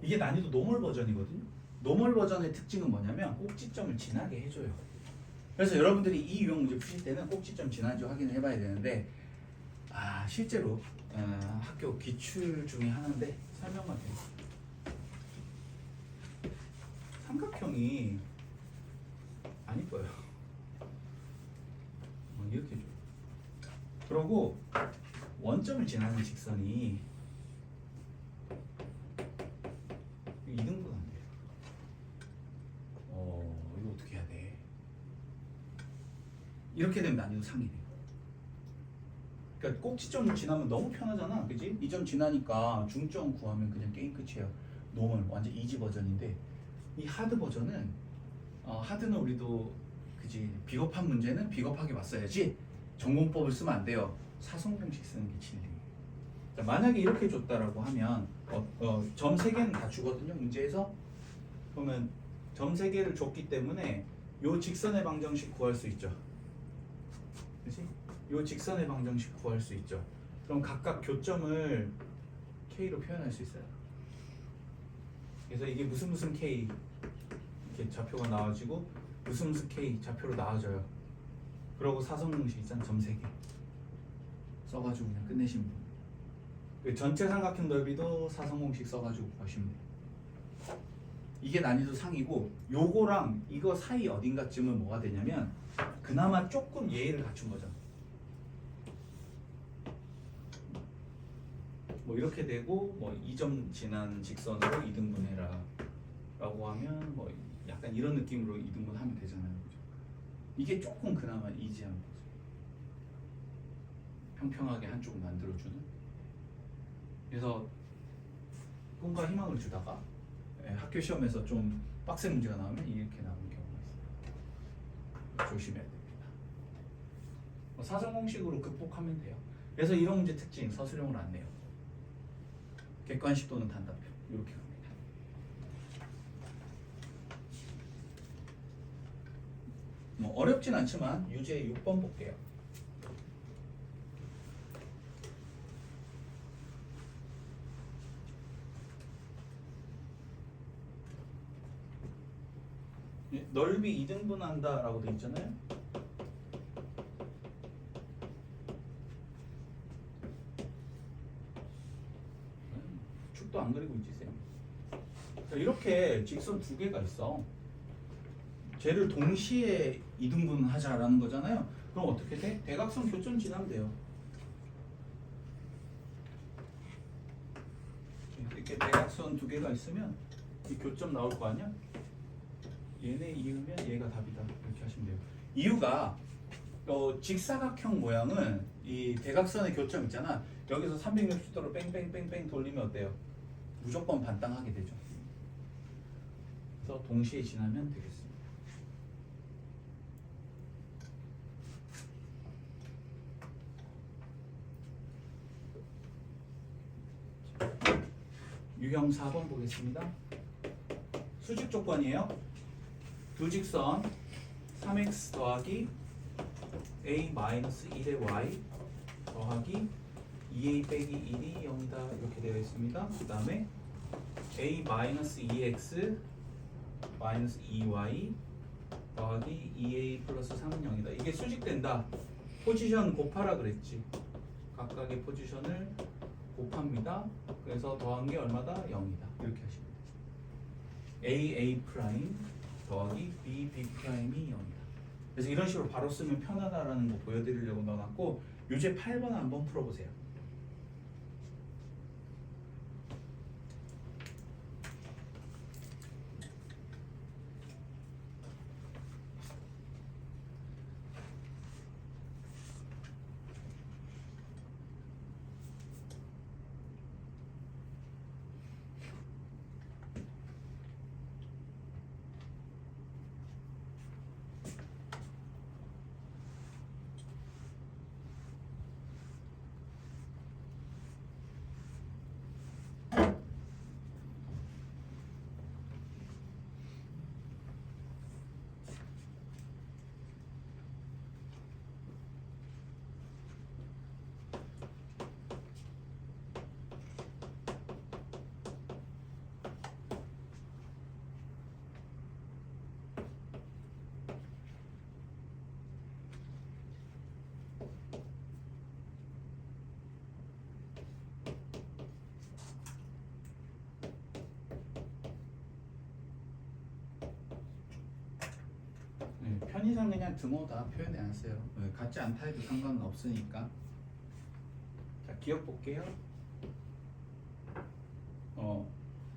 이게 난이도 노멀 버전이거든요. 노멀 버전의 특징은 뭐냐면 꼭지점을 지나게 해줘요. 그래서 여러분들이 이 유형 문제 푸실 때는 꼭지점 지난주 확인을 해봐야 되는데 실제로 학교 기출 중에 하나인데 설명만 해요. 삼각형이 안 이뻐요. 이렇게 줘. 그러고 원점을 지나는 직선이 2등분 안 돼요. 이거 어떻게 해야 돼? 이렇게 되면 난이도 상이 돼요. 그러니까 꼭지점 지나면 너무 편하잖아, 그지? 이 점 지나니까 중점 구하면 그냥 게임 끝이에요. 노멀 완전 이지 버전인데 이 하드 버전은 하드는 우리도 그지 비겁한 문제는 비겁하게 왔어야지 전공법을 쓰면 안 돼요. 사선 공식 쓰는 게 진리. 만약에 이렇게 줬다라고 하면 점 3개는 다 주거든요 문제에서. 그러면 점 3개를 줬기 때문에 요 직선의 방정식 구할 수 있죠. 그렇지? 요 직선의 방정식 구할 수 있죠. 그럼 각각 교점을 K로 표현할 수 있어요. 그래서 이게 무슨 K 이렇게 좌표가 나와지고 무슨 K 좌표로 나와져요. 그러고 사선 공식 있잖아. 점 3개 써가지고 그냥 끝내시면 돼요. 그 전체 삼각형 넓이도 사선 공식 써가지고 구하시면 돼요. 이게 난이도 상이고 요거랑 이거 사이 어딘가쯤은 뭐가 되냐면 그나마 조금 예의를 갖춘 거죠. 뭐 이렇게 되고 뭐 2점 지난 직선으로 2등분 해라 라고 하면 뭐 약간 이런 느낌으로 2등분 하면 되잖아요. 그죠? 이게 조금 그나마 이지한 거죠. 평평하게 한쪽을 만들어주는. 그래서 꿈과 희망을 주다가 학교 시험에서 좀 빡센 문제가 나오면 이렇게 나오는 경우가 있어요. 조심해야 됩니다. 사선 공식으로 극복하면 돼요. 그래서 이런 문제 특징 서술형으로 안 내요. 객관식 또는 단답형 이렇게 갑니다. 뭐 어렵진 않지만 유제 6번 볼게요. 넓이 2등분 한다라고 되어 있잖아요. 축도 안 그리고 있지 쌤. 이렇게 직선 2개가 있어. 쟤를 동시에 2등분 하자라는 거잖아요. 그럼 어떻게 돼? 대각선 교점 지나면 돼요. 이렇게 대각선 2개가 있으면 이 교점 나올 거 아니야? 얘네 이으면 얘가 답이다. 이렇게 하시면 돼요. 이유가 직사각형 모양은 이 대각선의 교점 있잖아. 여기서 360도로 뺑뺑뺑뺑 돌리면 어때요? 무조건 반땅하게 되죠. 그래서 동시에 지나면 되겠습니다. 유형 4번 보겠습니다. 수직 조건이에요. 두 직선 3x 더하기 a-1의 y 더하기 2a 빼기 1이 0이다 이렇게 되어 있습니다. 그 다음에 a-2x 마이너스 2y 더하기 2a 플러스 3은 0이다. 이게 수직된다. 포지션 곱하라 그랬지. 각각의 포지션을 곱합니다. 그래서 더한 게 얼마다? 0이다. 이렇게 하시면 돼요. a 프라임 더하기 b 프라임이 0이다. 그래서 이런 식으로 바로 쓰면 편하다라는 거 보여드리려고 넣어놨고 유제 8번 한번 풀어보세요. 편의상 그냥 등호다 표현해놨어요. 같지 않다 해도 상관은 없으니까. 자, 기억 볼게요.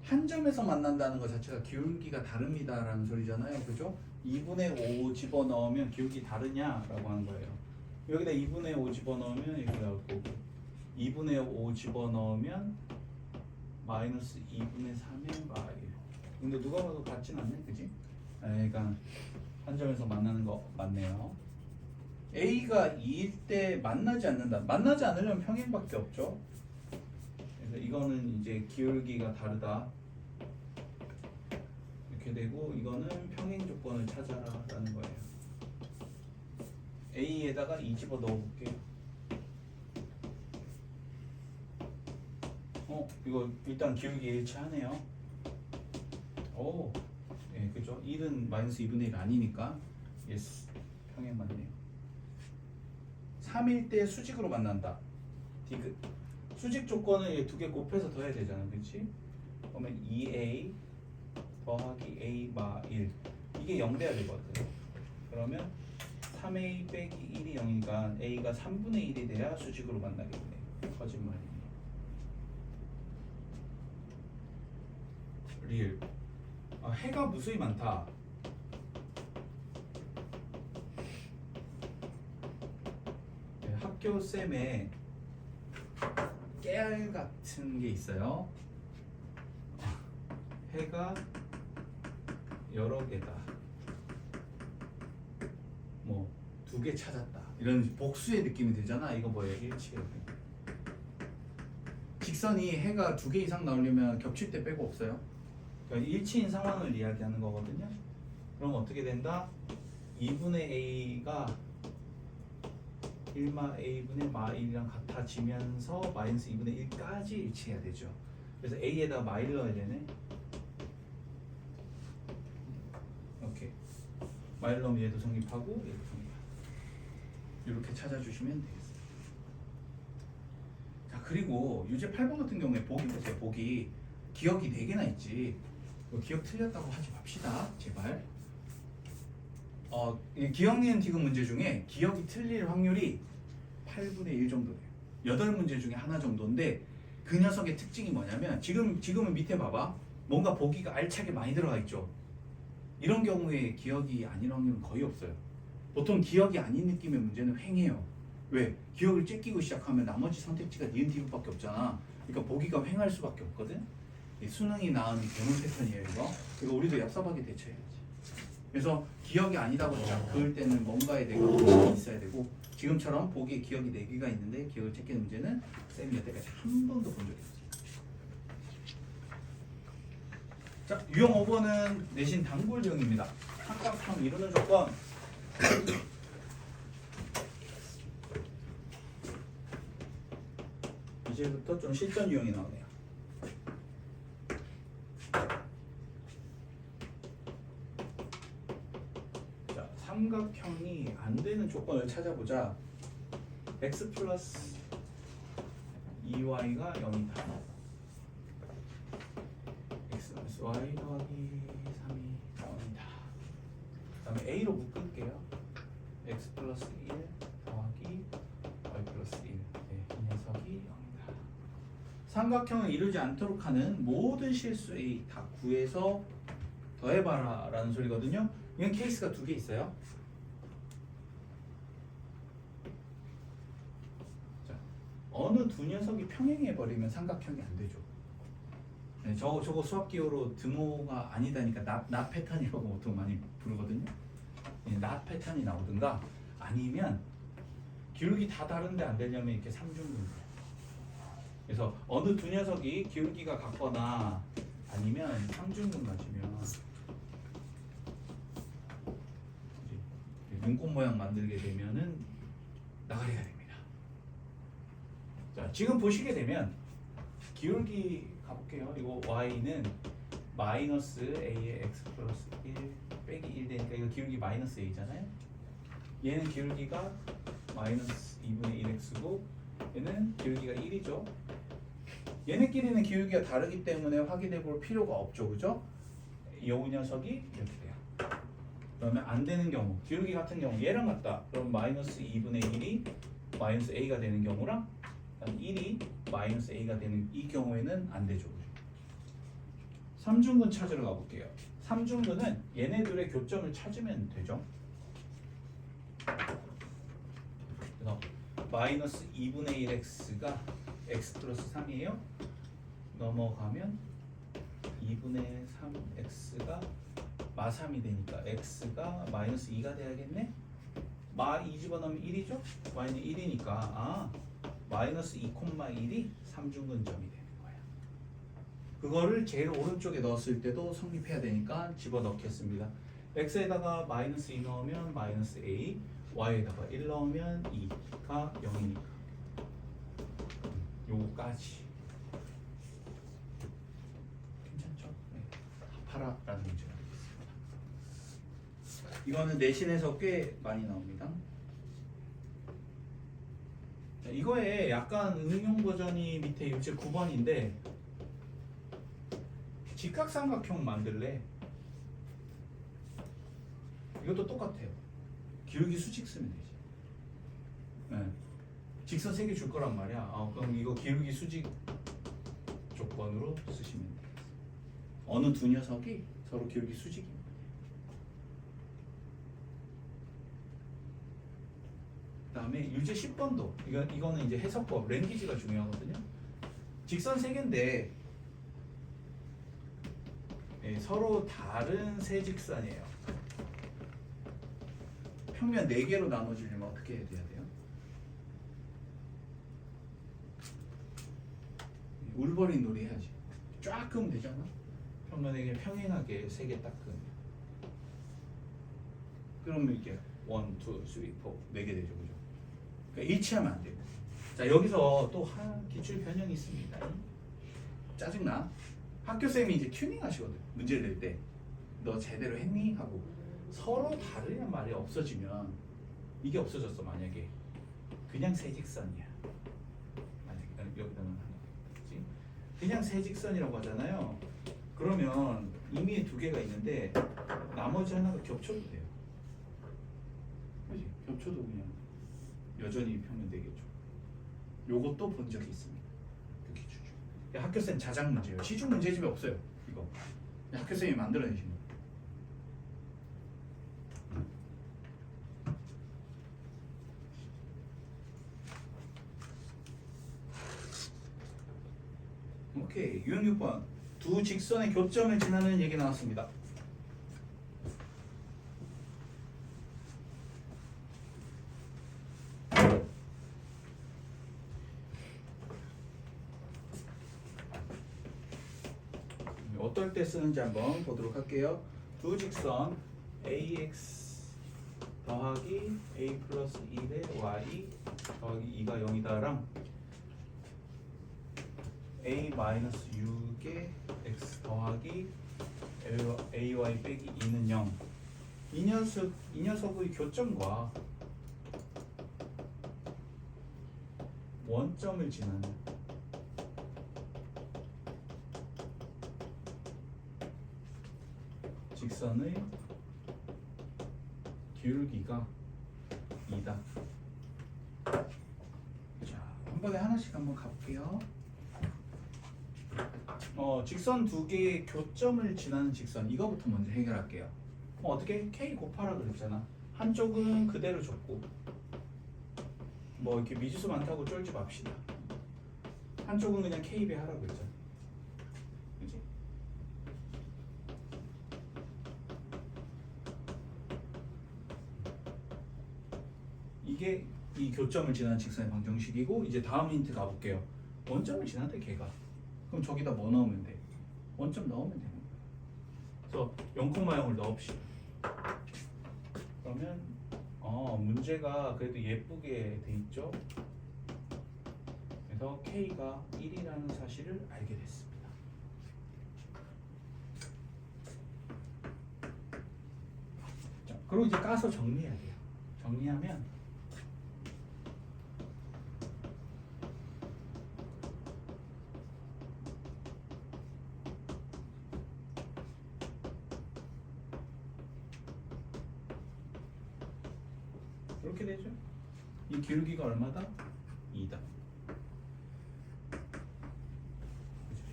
한 점에서 만난다는 것 자체가 기울기가 다릅니다라는 소리잖아요. 그죠? 2분의 5 집어넣으면 기울기 다르냐라고 하는 거예요. 여기다 2분의 5 집어넣으면 이렇게 나올 거고 2분의 5 집어넣으면 마이너스 2분의 3의 마일. 근데 누가 봐도 같진 않네, 그지? 그러니까 한 점에서 만나는 거 맞네요. A가 2일 때 만나지 않는다. 만나지 않으려면 평행밖에 없죠. 그래서 이거는 이제 기울기가 다르다. 이렇게 되고 이거는 평행 조건을 찾아라라는 거예요. A에다가 2 집어 넣어볼게요. 이거 일단 기울기 일치하네요. 오, 예, 그죠? 1은 마이너스 2분의 1 아니니까 예스, 평행 맞네요. 3일 때 수직으로 만난다. 디귿. 수직 조건을 두 개 곱해서 더해야 되잖아, 그렇지? 그러면 2a 더하기 a 마 1 이게 0 돼야 되거든. 그러면 3a 빼기 1이 0이니까 a가 3분의 1이 돼야 수직으로 만나겠네. 거짓말이네. 리을. 해가 무수히 많다. 네, 학교 쌤에 깨알 같은 게 있어요. 해가 여러 개다. 뭐 두 개 찾았다. 이런 복수의 느낌이 들잖아. 이거 뭐예요? 일치예요. 직선이 해가 두 개 이상 나오려면 겹칠 때 빼고 없어요. 그러니까 일치인 상황을 이야기하는 거거든요. 그럼 어떻게 된다? 2분의 a가 1마 a분의 마 1이랑 같아지면서 마이너스 2분의 1까지 일치해야 되죠. 그래서 a에다 마 1 넣어야 되네. 오케이. 마 1 넣으면 얘도 성립하고 얘도 성립하고. 이렇게 찾아주시면 되겠습니다. 자, 그리고 유제 8번 같은 경우에 보기 보세요. 보기 기억이 4개나 있지. 기억 틀렸다고 하지 맙시다. 제발. 기억 니은 디귿 문제 중에 기억이 틀릴 확률이 8분의 1 정도 돼요. 8문제 중에 하나 정도인데 그 녀석의 특징이 뭐냐면 지금은 밑에 봐봐. 뭔가 보기가 알차게 많이 들어가 있죠. 이런 경우에 기억이 아닌 확률은 거의 없어요. 보통 기억이 아닌 느낌의 문제는 횡해요. 왜? 기억을 째끼고 시작하면 나머지 선택지가 니은 디귿밖에 없잖아. 그러니까 보기가 횡할 수밖에 없거든. 수능이 낳은 괴물 패턴이에요, 이거. 이거 우리도 얍삽하게 대처해야지. 그래서 기억이 아니다고 딱 그을 때는 뭔가에 내가 있어야 되고, 지금처럼 보기에 기억이 4개가 있는데 기억을 찾기는 문제는 쌤이 여태까지 한 번도 본 적이 없어요. 자, 유형 5번은 내신 단골 유형입니다. 삼각형 이루는 조건. 이제부터 좀 실전 유형이 나오네요. 자, 삼각형이 안 되는 조건을 찾아보자. x 플러스 2y가 0이다. x 플러스 y 더하기 3이 0이다. 그 다음에 a로 묶을게요. x 플러스 1 더하기 y 플러스 1. 네, 이 녀석이 0이다. 삼각형을 이루지 않도록 하는 모든 실수 A 다 구해서 더해봐라 라는 소리거든요. 이건 케이스가 2개 있어요. 자, 어느 두 녀석이 평행해버리면 삼각형이 안 되죠. 네, 저거 수학 기호로 등호가 아니다니까 낫 패턴이라고 보통 많이 부르거든요. 낫 패턴이 나오든가 아니면 기울기 다 다른데 안 되려면 이렇게 삼중분. 그래서 어느 두 녀석이 기울기가 같거나 아니면 삼중분 맞으면 눈꽃 모양 만들게 되면은 나가리가 됩니다. 자, 지금 보시게 되면 기울기 가볼게요. 이거 y는 마이너스 a의 x 플러스 1 빼기 1 되니까 이거 기울기 마이너스 a잖아요. 얘는 기울기가 마이너스 2분의 1x고 얘는 기울기가 1이죠. 얘네끼리는 기울기가 다르기 때문에 확인해 볼 필요가 없죠. 그죠? 이 녀석이 이렇게 돼요. 그러면 안 되는 경우, 기울기 같은 경우 얘랑 같다. 그럼 마이너스 2분의 1이 마이너스 a가 되는 경우랑 1이 마이너스 a가 되는 이 경우에는 안 되죠. 삼중근 찾으러 가볼게요. 삼중근은 얘네들의 교점을 찾으면 되죠. 그래서 마이너스 2분의 1x가 x 플러스 3이에요. 넘어가면 2분의 3x가 마3이 되니까 x가 마이너스 2가 돼야겠네. 마 2 집어넣으면 1이죠. y는 1이니까 마이너스 2,1이 삼중근점이 되는 거야. 그거를 제일 오른쪽에 넣었을 때도 성립해야 되니까 집어넣겠습니다. x에다가 마이너스 2 넣으면 마이너스 a, y에다가 1 넣으면 2가 0이니까 요거까지. 괜찮죠? 네. 파라라는 문제가 되겠습니다. 이거는 내신에서 꽤 많이 나옵니다. 자, 이거에 약간 응용 버전이 밑에 일제 9번인데 직각삼각형 만들래. 이것도 똑같아요. 기울기 수직 쓰면 되지. 네. 직선 3개 줄 거란 말이야. 그럼 이거 기울기 수직 조건으로 쓰시면 돼요. 어느 두 녀석이 서로 기울기 수직입니다. 그다음에 유제 10번도 이거는 이제 해석법 랭귀지가 중요하거든요. 직선 3개인데 서로 다른 세 직선이에요. 평면 4개로 나눠주려면 어떻게 해야 돼요? 울버린 놀이 해야지. 쫙 끄면 되잖아. 평면에게 평행하게 3개 딱 끄면. 그러면 이게 1, 2, 3, 4 4개 되죠, 그죠? 그러니까 일치하면 안 되고. 자, 여기서 또 한 기출 변형이 있습니다. 짜증나? 학교쌤이 이제 튜닝 하시거든. 문제 낼 때. 너 제대로 했니? 하고. 서로 다르란 말이 없어지면 이게 없어졌어, 만약에. 그냥 세 직선이야. 만약에 여기다는 하나. 그냥 세 직선이라고 하잖아요. 그러면 이미 2개가 있는데 나머지 하나가 겹쳐도 돼요. 그지? 겹쳐도 그냥 여전히 평면 되겠죠. 요것도 본 적이 있습니다. 그 기출 중. 학교쌤 자작 문제예요. 시중 문제집에 없어요. 이거 학교쌤이 만들어내신 거. 오케이. 유형 6번. 두 직선의 교점을 지나는 얘기 나왔습니다. 어떨 때 쓰는지 한번 보도록 할게요. 두 직선 ax 더하기 a 플러스 1의 y 더하기 2가 0이다랑 a 마이너스 6의 x 더하기 ay 빼기 2는 0. 이 녀석의 교점과 원점을 지나는 직선의 기울기가 2다. 자, 한 번에 하나씩 한번 가볼게요. 직선 2개의 교점을 지나는 직선, 이거부터 먼저 해결할게요. 어떻게? K 곱하라 그랬잖아. 한쪽은 그대로 줬고 뭐 이렇게 미지수 많다고 쫄지 맙시다. 한쪽은 그냥 K배 하라고 그랬잖아. 그치? 이게 이 교점을 지나는 직선의 방정식이고, 이제 다음 힌트 가볼게요. 원점을 지나대 걔가. 그럼 저기다 뭐 넣으면 돼? 원점 넣으면 되는 거야. 그래서 0,0을 넣읍시다. 그러면 문제가 그래도 예쁘게 돼 있죠. 그래서 K가 1이라는 사실을 알게 됐습니다. 자, 그리고 이제 까서 정리해야 돼요. 정리하면 이렇게 되죠. 이 기울기가 얼마다? 2다.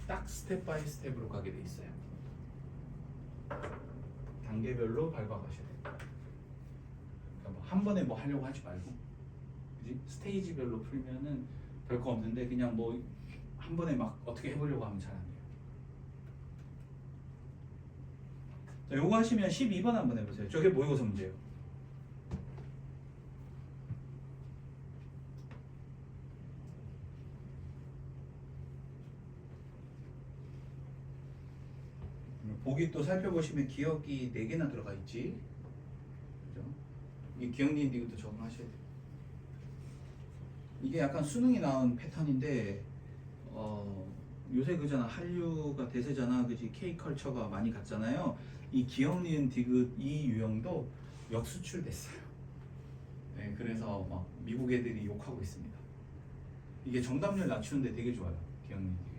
딱 스텝 바이 스텝으로 가게 돼 있어요. 단계별로 밟아가셔야 돼요. 그러니까 뭐한 번에 뭐 하려고 하지 말고, 그지? 스테이지별로 풀면은 별거 없는데 그냥 뭐 한 번에 막 어떻게 해보려고 하면 잘 안 돼요. 자, 요거 하시면 12번 한번 해보세요. 저게 모의고사 문제예요. 보기 또 살펴보시면 기억이 4개나 들어가 있지. 그죠? 이게 기억니인데 이것도 적응하셔야 돼요. 이게 약간 수능이 나온 패턴인데 요새 그잖아, 한류가 대세잖아, 그지? K컬처가 많이 갔잖아요. 이 기억 니은 디귿 이 유형도 역수출됐어요. 네, 그래서 막 미국 애들이 욕하고 있습니다. 이게 정답률 낮추는데 되게 좋아요. 기억 니은 디귿이.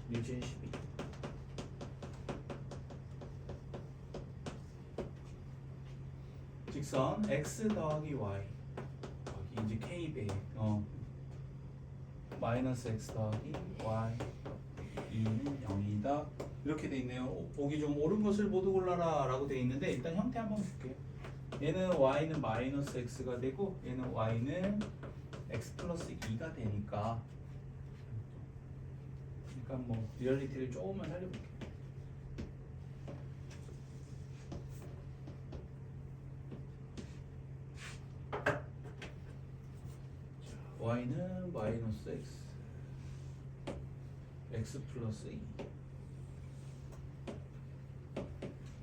유진 12. 직선 x 더하기 y 더하기 이제 k 배 마이너스 x 더하기 y 2는 0이다. 이렇게 돼 있네요. 보기 좀 옳은 것을 모두 골라라 라고 돼 있는데 일단 형태 한번 볼게요. 얘는 y는 마이너스 x가 되고 얘는 y는 x 플러스 2가 되니까, 그러니까 뭐 리얼리티를 조금만 살려볼게요. y는 마이너스 x, x 플러스 2.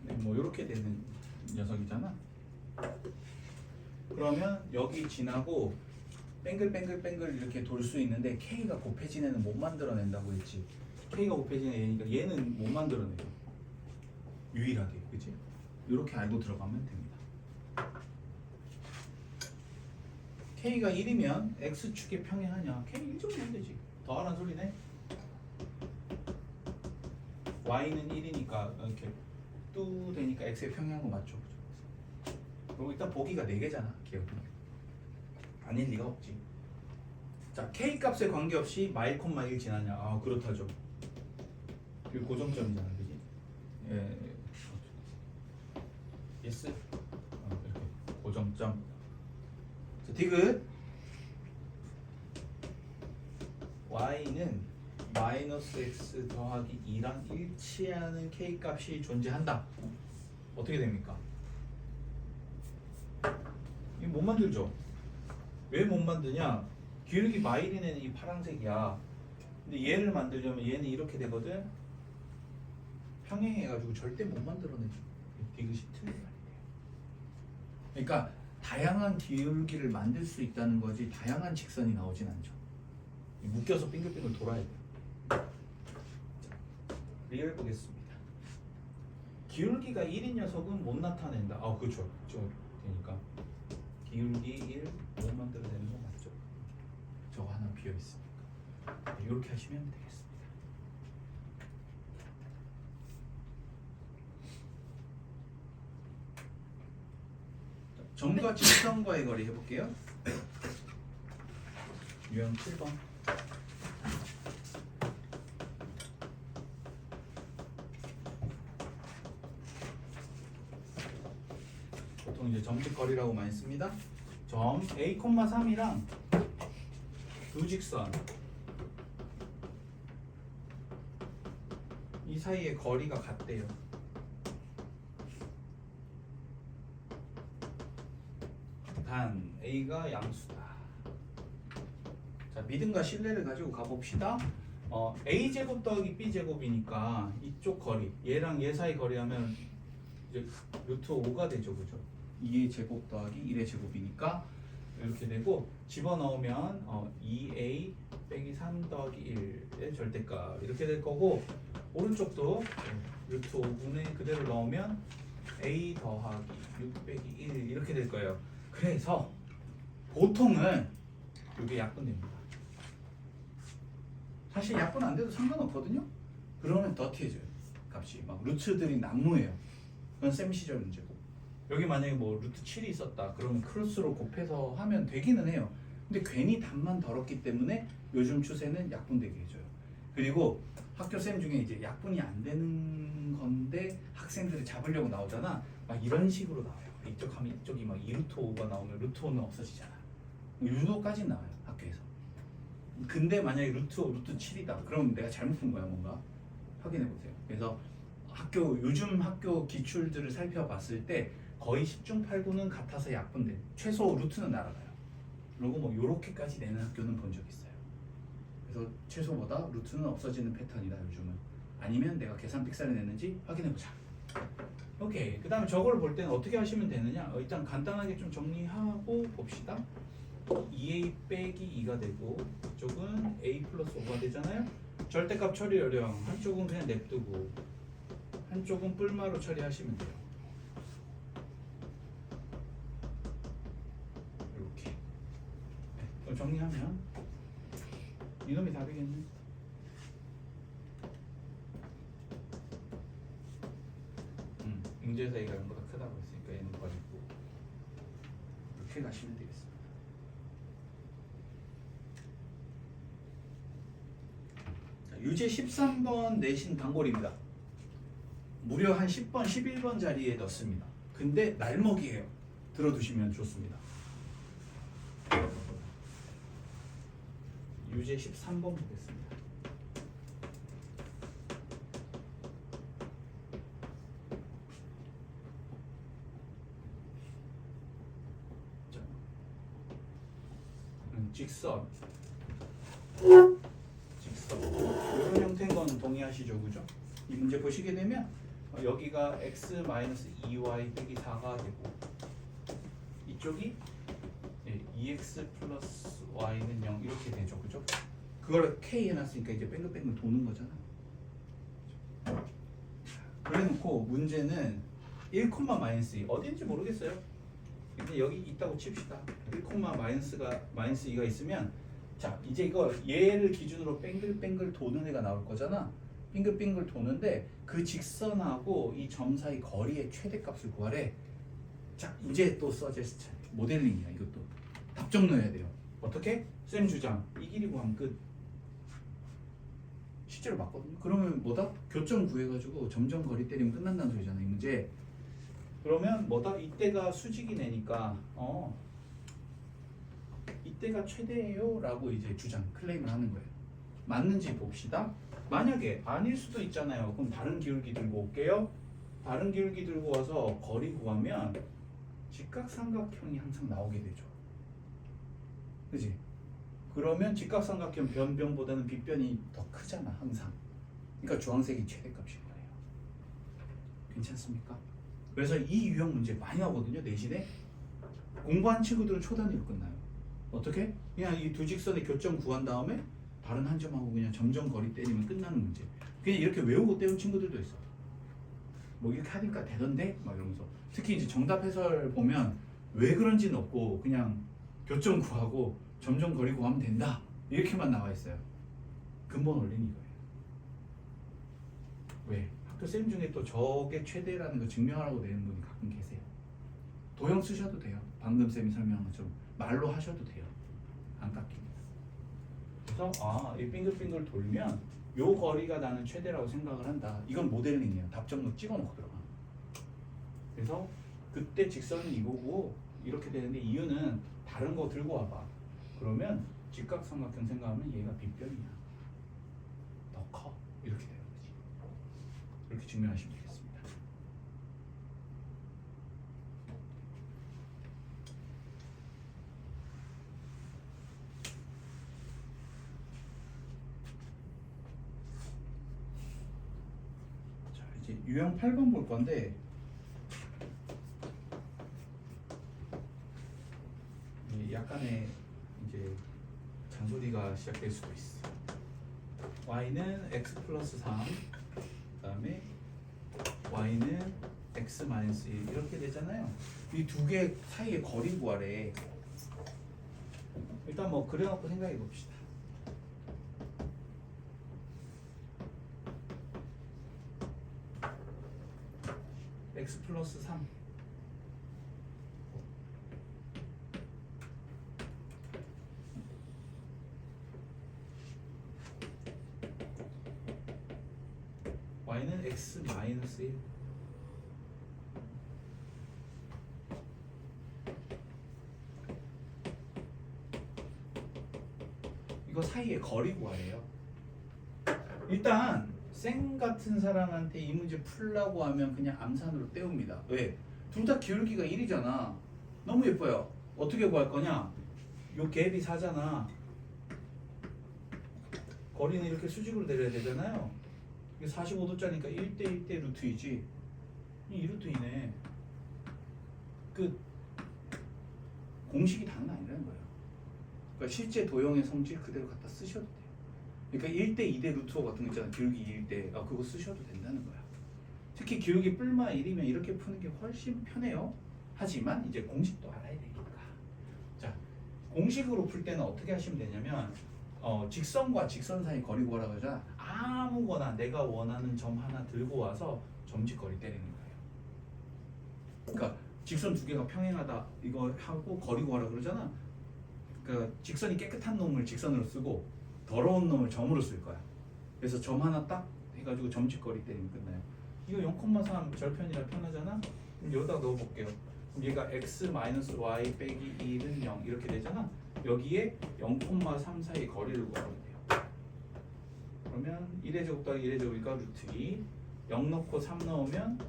네, 뭐 이렇게 되는 녀석이잖아. 그러면 여기 지나고 뱅글뱅글뱅글 이렇게 돌 수 있는데 k가 곱해진 애는 못 만들어낸다고 했지. k가 곱해진 애니까 얘는 못 만들어내요. 유일하게, 그치? 이렇게 알고 들어가면 됩니다. k가 1이면 x축이 평행하냐? k 1 정도 하면 되지. 더하라는 소리네. y는 1이니까 이렇게 뚜 되니까 x에 평행한 거 맞죠? 그리고 일단 보기가 4개잖아, 기억이. 아닐 리가 없지. 자, k 값에 관계없이 마일 콤마 1 지나냐? 아, 그렇다죠. 이거 고정점이잖아, 그지? 예, 예스. 이렇게 고정점. 자, 디귿 y는 마이너스 x 더하기 2랑 일치하는 k 값이 존재한다. 어떻게 됩니까? 이거 못 만들죠? 왜 못 만드냐? 기울기 마일인 애는 이 파란색이야. 근데 얘를 만들려면 얘는 이렇게 되거든. 평행해가지고 절대 못 만들어내죠. 디귿이 틀린 말이에요. 그러니까 다양한 기울기를 만들 수 있다는 거지 다양한 직선이 나오진 않죠. 묶여서 빙글빙글 돌아야 돼요. 자, 리얼 보겠습니다. 기울기가 1인 녀석은 못 나타낸다. 아, 그렇죠. 되니까 기울기 1 못 만들어내는 거 맞죠? 저거 하나 비어 있으니까 이렇게 하시면 되겠습니다. 점과 직선과의 거리 해볼게요. 유형 7번. 보통 이제 점직거리라고 많이 씁니다. 점 A, 3이랑 두 직선 이 사이의 거리가 같대요. 단 A가 양수다. 자, 믿음과 신뢰를 가지고 가봅시다. A제곱 더하기 B제곱이니까 이쪽 거리, 얘랑 얘 사이 거리하면 이제 루트 5가 되죠, 그죠? 2의 제곱 더하기 1의 제곱이니까 이렇게 되고, 집어넣으면 2A 빼기 3 더하기 1의 절대값 이렇게 될 거고, 오른쪽도 루트 5분의 그대로 넣으면 a 더하기 6 빼기 1 이렇게 될 거예요. 그래서 보통은 이게 약분됩니다. 사실 약분 안 돼도 상관없거든요. 그러면 더티해져요. 값이 막 루트들이 난무해요. 그건 셈 시절 문제고. 여기 만약에 뭐 루트 7이 있었다 그러면 크로스로 곱해서 하면 되기는 해요. 근데 괜히 답만 더럽기 때문에 요즘 추세는 약분되게 해줘요. 그리고 학교 쌤 중에 이제 약분이 안 되는 건데 학생들을 잡으려고 나오잖아. 막 이런 식으로 나와요. 이쪽 하면 이쪽이 막 2루트 5가 나오면 루트 5는 없어지잖아. 유도까지 나와요 학교에서. 근데 만약에 루트 5, 루트 7이다. 그럼 내가 잘못 푼 거야 뭔가. 확인해 보세요. 그래서 요즘 학교 기출들을 살펴봤을 때 거의 10중 8구는 같아서 약분돼. 최소 루트는 날아가요. 그리고 뭐 요렇게까지 내는 학교는 본 적 있어요. 그래서 최소보다 루트는 없어지는 패턴이다 요즘은. 아니면 내가 계산 픽사를 냈는지 확인해 보자. 오케이. 그 다음에 저걸 볼 때는 어떻게 하시면 되느냐. 일단 간단하게 좀 정리하고 봅시다. 2a 빼기 2가 되고 이쪽은 a 플러스 5가 되잖아요. 절대값 처리 요령 한쪽은 그냥 냅두고 한쪽은 뿔마로 처리하시면 돼요. 이렇게. 네, 그럼 정리하면 이놈이 다 되겠네. 인제에서 a가 0보다 크다고 했으니까 얘는 버리고 이렇게 가시면 되겠습니다. 자, 유제 13번 내신 단골입니다. 무려 한 10번, 11번 자리에 넣습니다. 근데 날먹이에요. 들어두시면 좋습니다. 유제 13번 보겠습니다. 자, 직선. 이런 형태인 건 동의하시죠, 그죠? 이 문제 보시게 되면 여기가 x-2y 빼기 4가 되고 이쪽이 2x 플러스 y는 0 이렇게 되죠, 그죠? 그걸 k 해놨으니까 이제 뺑글뺑글 도는 거잖아. 그래놓고 문제는 1,-2 어딘지 모르겠어요. 근데 여기 있다고 칩시다. 1,-2가 있으면 자 이제 이거 얘를 기준으로 뺑글뺑글 도는 애가 나올 거잖아. 빙글빙글 도는데 그 직선하고 이 점 사이 거리의 최대값을 구하래. 자 이제 또 서제스트 모델링이야. 이것도 답정 넣어야 돼요. 어떻게? 쌤 주장 이 길이 구하면 끝. 실제로 맞거든요. 그러면 뭐다? 교점 구해가지고 점점 거리 때리면 끝난다는 소리잖아 이 문제. 그러면 뭐다? 이때가 수직이 내니까 이때가 최대예요 라고 이제 주장 클레임을 하는 거예요. 맞는지 봅시다. 만약에 아닐 수도 있잖아요. 그럼 다른 기울기 들고 올게요. 다른 기울기 들고 와서 거리 구하면 직각삼각형이 항상 나오게 되죠. 그지? 그러면 직각삼각형 변변보다는 빗변이 더 크잖아 항상. 그러니까 주황색이 최대값인 거예요. 괜찮습니까? 그래서 이 유형 문제 많이 나오거든요. 내신에 공부한 친구들은 초단위로 끝나요. 어떻게? 그냥 이 두 직선의 교점 구한 다음에 다른 한 점하고 그냥 점점 거리 때리면 끝나는 문제. 그냥 이렇게 외우고 때운 친구들도 있어. 뭐 이렇게 하니까 되던데? 막 이러면서. 특히 이제 정답 해설 보면 왜 그런지는 없고 그냥 교점 구하고 점점 거리 구하면 된다. 이렇게만 나와 있어요. 근본 원리는 이거예요. 왜? 학교 쌤 중에 또 저게 최대라는 거 증명하라고 내는 분이 가끔 계세요. 도형 쓰셔도 돼요. 방금 쌤이 설명한 것처럼 말로 하셔도 돼요. 안 깎입니다. 그래서 이 빙글빙글 돌면 요 거리가 나는 최대라고 생각을 한다. 이건 모델링이에요. 답정로 찍어놓고 들어가. 그래서 그때 직선은 이거고 이렇게 되는데 이유는 다른 거 들고 와봐. 그러면 직각삼각형 생각하면 얘가 빗변이야. 더 커. 이렇게 되는 거지. 이렇게 증명하시면 되겠습니다. 자, 이제 유형 8번 볼 건데 약간의 이제 잔소리가 시작될 수도 있어. y는 x 플러스 3 그 다음에 y는 x-1 이렇게 되잖아요. 이 두 개 사이의 거리 구하래. 일단 뭐 그려놓고 생각해 봅시다. x 플러스 3 y는 x 마이너스 1 이거 사이의 거리 구하래요. 일단 쌩 같은 사람한테 이 문제 풀라고 하면 그냥 암산으로 때웁니다. 왜? 둘 다 기울기가 1이잖아. 너무 예뻐요. 어떻게 구할 거냐? 요 갭이 4잖아. 거리는 이렇게 수직으로 내려야 되잖아요. 이게 45도짜리니까 1대 1대 루트이지. 이 루트이네. 그 공식이 다는 아니라는 거예요. 그러니까 실제 도형의 성질 그대로 갖다 쓰셔도 돼요. 그러니까 1대 2대 루트5 같은 거 있잖아. 기울기 1대. 그거 쓰셔도 된다는 거야. 특히 기울기 뿔마 1이면 이렇게 푸는 게 훨씬 편해요. 하지만 이제 공식도 알아야 되니까. 자, 공식으로 풀 때는 어떻게 하시면 되냐면 직선과 직선 사이 거리 구하라고 하잖아. 아무거나 내가 원하는 점 하나 들고 와서 점직거리 때리는 거예요. 그러니까 직선 두 개가 평행하다 이거 하고 거리 구하라 그러잖아. 그러니까 직선이 깨끗한 놈을 직선으로 쓰고 더러운 놈을 점으로 쓸 거야. 그래서 점 하나 딱 해가지고 점직거리 때리면 끝나요. 이거 0,3 절편이라 편하잖아. 그럼 여기다 넣어볼게요. 그럼 얘가 x-y 빼기 1은 0 이렇게 되잖아. 여기에 0,3 사이 거리를 구하면 돼요. 그러면 1의 제곱 더하기 1의 제곱이니까 루트 2 0 넣고 3 넣으면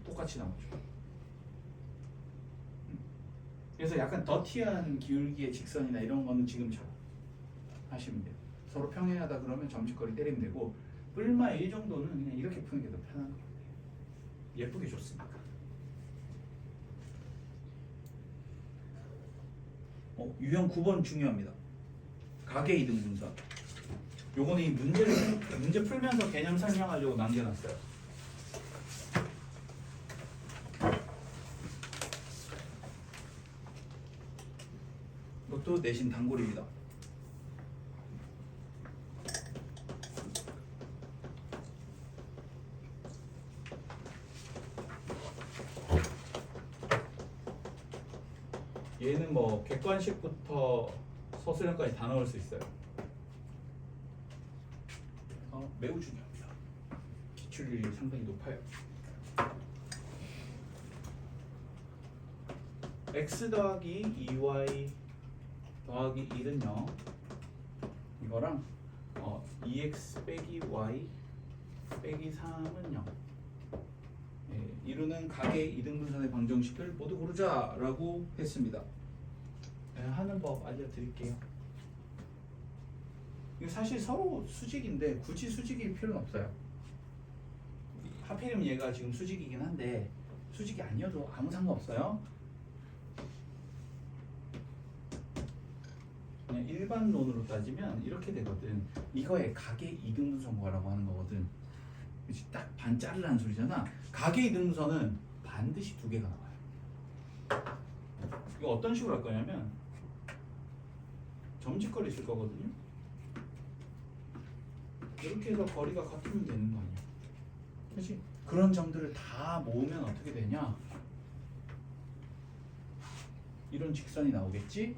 똑같이 나오죠. 그래서 약간 더티한 기울기의 직선이나 이런 거는 지금처럼 하시면 돼요. 서로 평행하다 그러면 점직거리 때리면 되고 뿔마 1 정도는 그냥 이렇게 푸는 게 더 편한 것 같아요. 예쁘게 줬으니까. 유형 9번 중요합니다. 가계 이등 분석. 요거는 이 문제 풀면서 개념 설명하려고 남겨놨어요. 이것도 내신 단골입니다. 얘는 뭐 객관식부터 서술형까지 다 넣을 수 있어요. 매우 중요합니다. 기출률이 상당히 높아요. x 더하기 2y 더하기 1은 0 이거랑 2x 빼기 y 빼기 3은 0 이루는 가계 2등분선의 방정식을 모두 고르자라고 했습니다. 하는 법 알려드릴게요. 이거 사실 서로 수직인데 굳이 수직일 필요는 없어요. 하필이면 얘가 지금 수직이긴 한데 수직이 아니어도 아무 상관없어요. 그냥 일반론으로 따지면 이렇게 되거든. 이거의 가계 2등분선 구하라고 하는 거거든. 그치? 딱 반 자르라는 소리잖아. 가계 2등분선은 반드시 두 개가 나와요. 이거 어떤 식으로 할 거냐면 점직거리 쓸 거거든요. 이렇게 해서 거리가 같으면 되는 거 아니야. 그렇지? 그런 점들을 다 모으면 어떻게 되냐? 이런 직선이 나오겠지?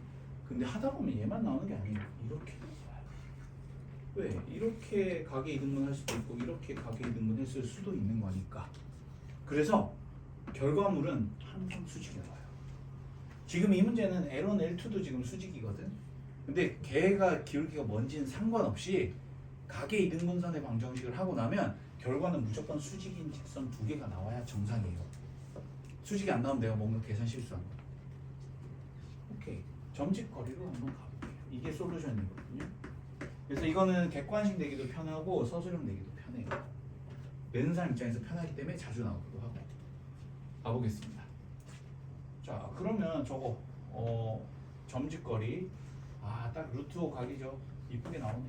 근데 하다 보면 얘만 나오는 게 아니에요. 이렇게 나와요. 왜? 이렇게 가계 이등분 할 수도 있고 이렇게 가계 이등분 했을 수도 있는 거니까. 그래서 결과물은 항상 수직이 나와요. 지금 이 문제는 L1, L2도 지금 수직이거든. 근데 걔가 기울기가 뭔지는 상관없이 가계 이등분선의 방정식을 하고 나면 결과는 무조건 수직인 직선 두 개가 나와야 정상이에요. 수직이 안 나오면 내가 뭔가 계산 실수한 거야. 오케이. 점직거리로 한번 가볼게요. 이게 솔루션이거든요. 그래서 이거는 객관식 내기도 편하고 서술형 내기도 편해요. 내는 사람 입장에서 편하기 때문에 자주 나오기도 하고. 가보겠습니다. 자, 그러면 저거 점직거리 딱 루트 5 각이죠. 이쁘게 나오네.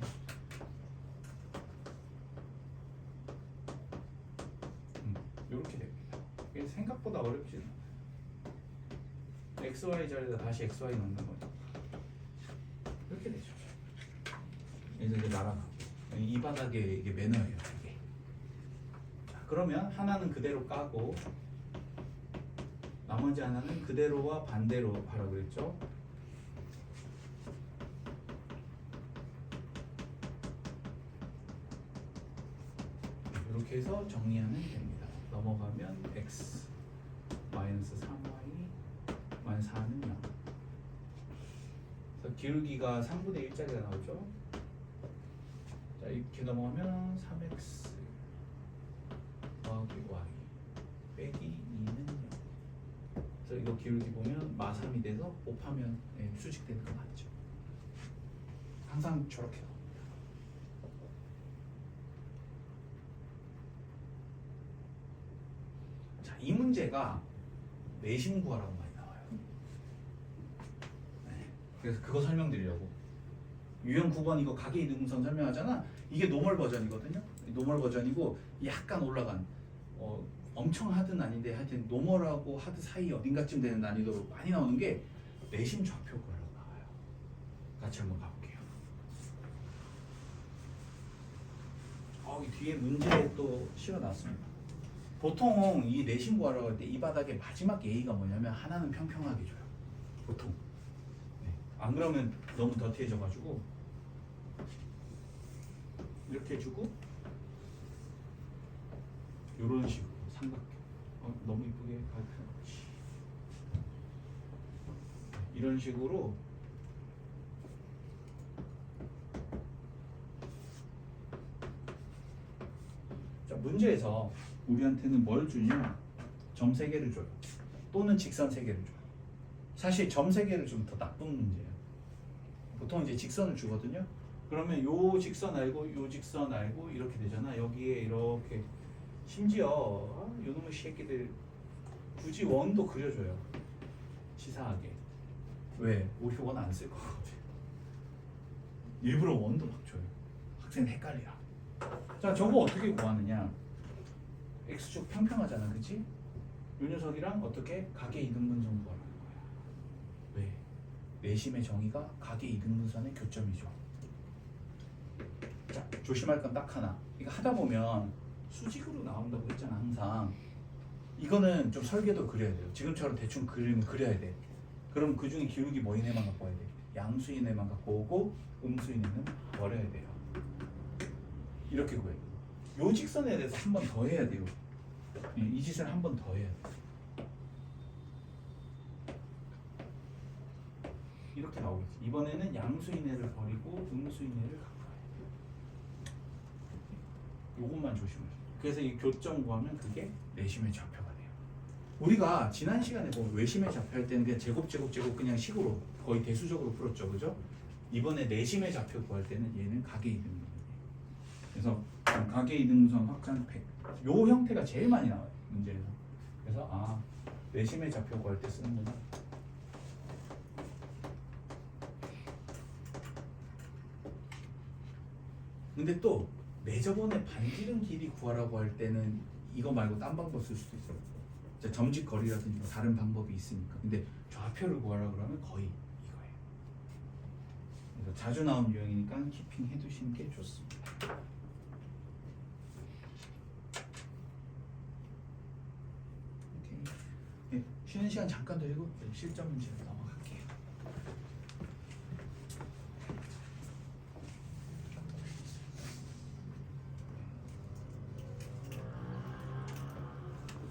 이렇게 됩니다. 이게 생각보다 어렵지는 않아요. XY 자리에다 다시 XY 넣는 거죠. 이렇게 되죠. 그래서 이제 날아가고 이 바닥에 이게 매너예요. 이게. 자, 그러면 하나는 그대로 까고 나머지 하나는 그대로와 반대로 하라고 그랬죠. 이렇게 해서 정리하면 됩니다. 넘어가면 x 마이너스 3y 마이너스 4는 0. 그래서 기울기가 3분의 1짜리가 나오죠. 자, 이렇게 넘어가면 3x 더하기 y 빼기 2는 0. 그래서 이거 기울기 보면 마3이 돼서 곱하면 수직되는 거 맞죠? 항상 저렇게 나옵니다. 자, 이 문제가 내심 구하라고 많이 나와요. 네, 그래서 그거 설명드리려고. 유형 9번 이거 가계 이등분선 설명하잖아. 이게 노멀 버전이거든요. 노멀 버전이고 약간 올라간 엄청 하드는 아닌데 하여튼 노멀하고 하드 사이 어딘가쯤 되는 난이도로 많이 나오는 게 내심 좌표 구하라고 나와요. 같이 한번 가볼게요. 이 뒤에 문제 또 씌워놨습니다. 보통 이 내심 구하라고 할 때 이 바닥의 마지막 예의가 뭐냐면 하나는 평평하게 줘요. 보통. 네. 안 그러면 너무 더티해져가지고 이렇게 주고 이런 식으로 삼각형. 너무 이쁘게 갈 필요 없지. 이런 식으로 자, 문제에서 우리한테는 뭘 주냐? 점 3개를 줘요. 또는 직선 3개를 줘요. 사실 점 3개를 주면 더 나쁜 문제예요. 보통 이제 직선을 주거든요. 그러면 요 직선 알고 요 직선 알고 이렇게 되잖아. 여기에 이렇게 심지어 요놈의 새끼들 굳이 원도 그려줘요. 치사하게. 왜? 우리 원 안 쓸 거거든. 일부러 원도 막 줘요. 학생 헷갈리라. 자, 저거 어떻게 구하느냐? x축 평평하잖아, 그치? 요 녀석이랑 어떻게 가계 이등분선 구하라는 거야. 왜? 내심의 정의가 가계 이등분선의 교점이죠. 자, 조심할 건 딱 하나. 이거 하다 보면 수직으로 나온다고 했잖아, 항상. 이거는 좀 설계도 그려야 돼요. 지금처럼 대충 그리면 그려야 돼. 그럼 그 중에 기울기 뭐인애만 갖고 와야 돼. 양수인애만 갖고 오고 음수인애는 버려야 돼요. 이렇게 구해. 요 직선에 대해서 한 번 더 해야 돼요. 이 짓을 한 번 더 해야 돼. 이렇게 나오겠지. 이번에는 양수인애를 버리고 음수인애를 갖고 와야 돼. 요것만 조심하세요. 그래서 이 교점 구하면 그게 내심의 좌표가 돼요. 우리가 지난 시간에 뭐 외심의 좌표 할 때는 그냥 제곱 그냥 식으로 거의 대수적으로 풀었죠, 그죠? 이번에 내심의 좌표 구할 때는 얘는 가계 이등분선이에요. 그래서 가계 이등분선 확장 100. 요 형태가 제일 많이 나와요, 문제에서. 그래서 내심의 좌표 구할 때 쓰는구나. 근데 또 매저번에 반지름 길이 구하라고 할 때는 이거 말고 딴 방법 쓸 수도 있어요. 점집 거리라든지 뭐 다른 방법이 있으니까. 근데 좌표를 구하라고 그러면 거의 이거예요. 그래서 자주 나온 유형이니까 키핑 해두시는 게 좋습니다. 오케이. 네, 쉬는 시간 잠깐 드리고 실전 문제로 넘어가겠습니다.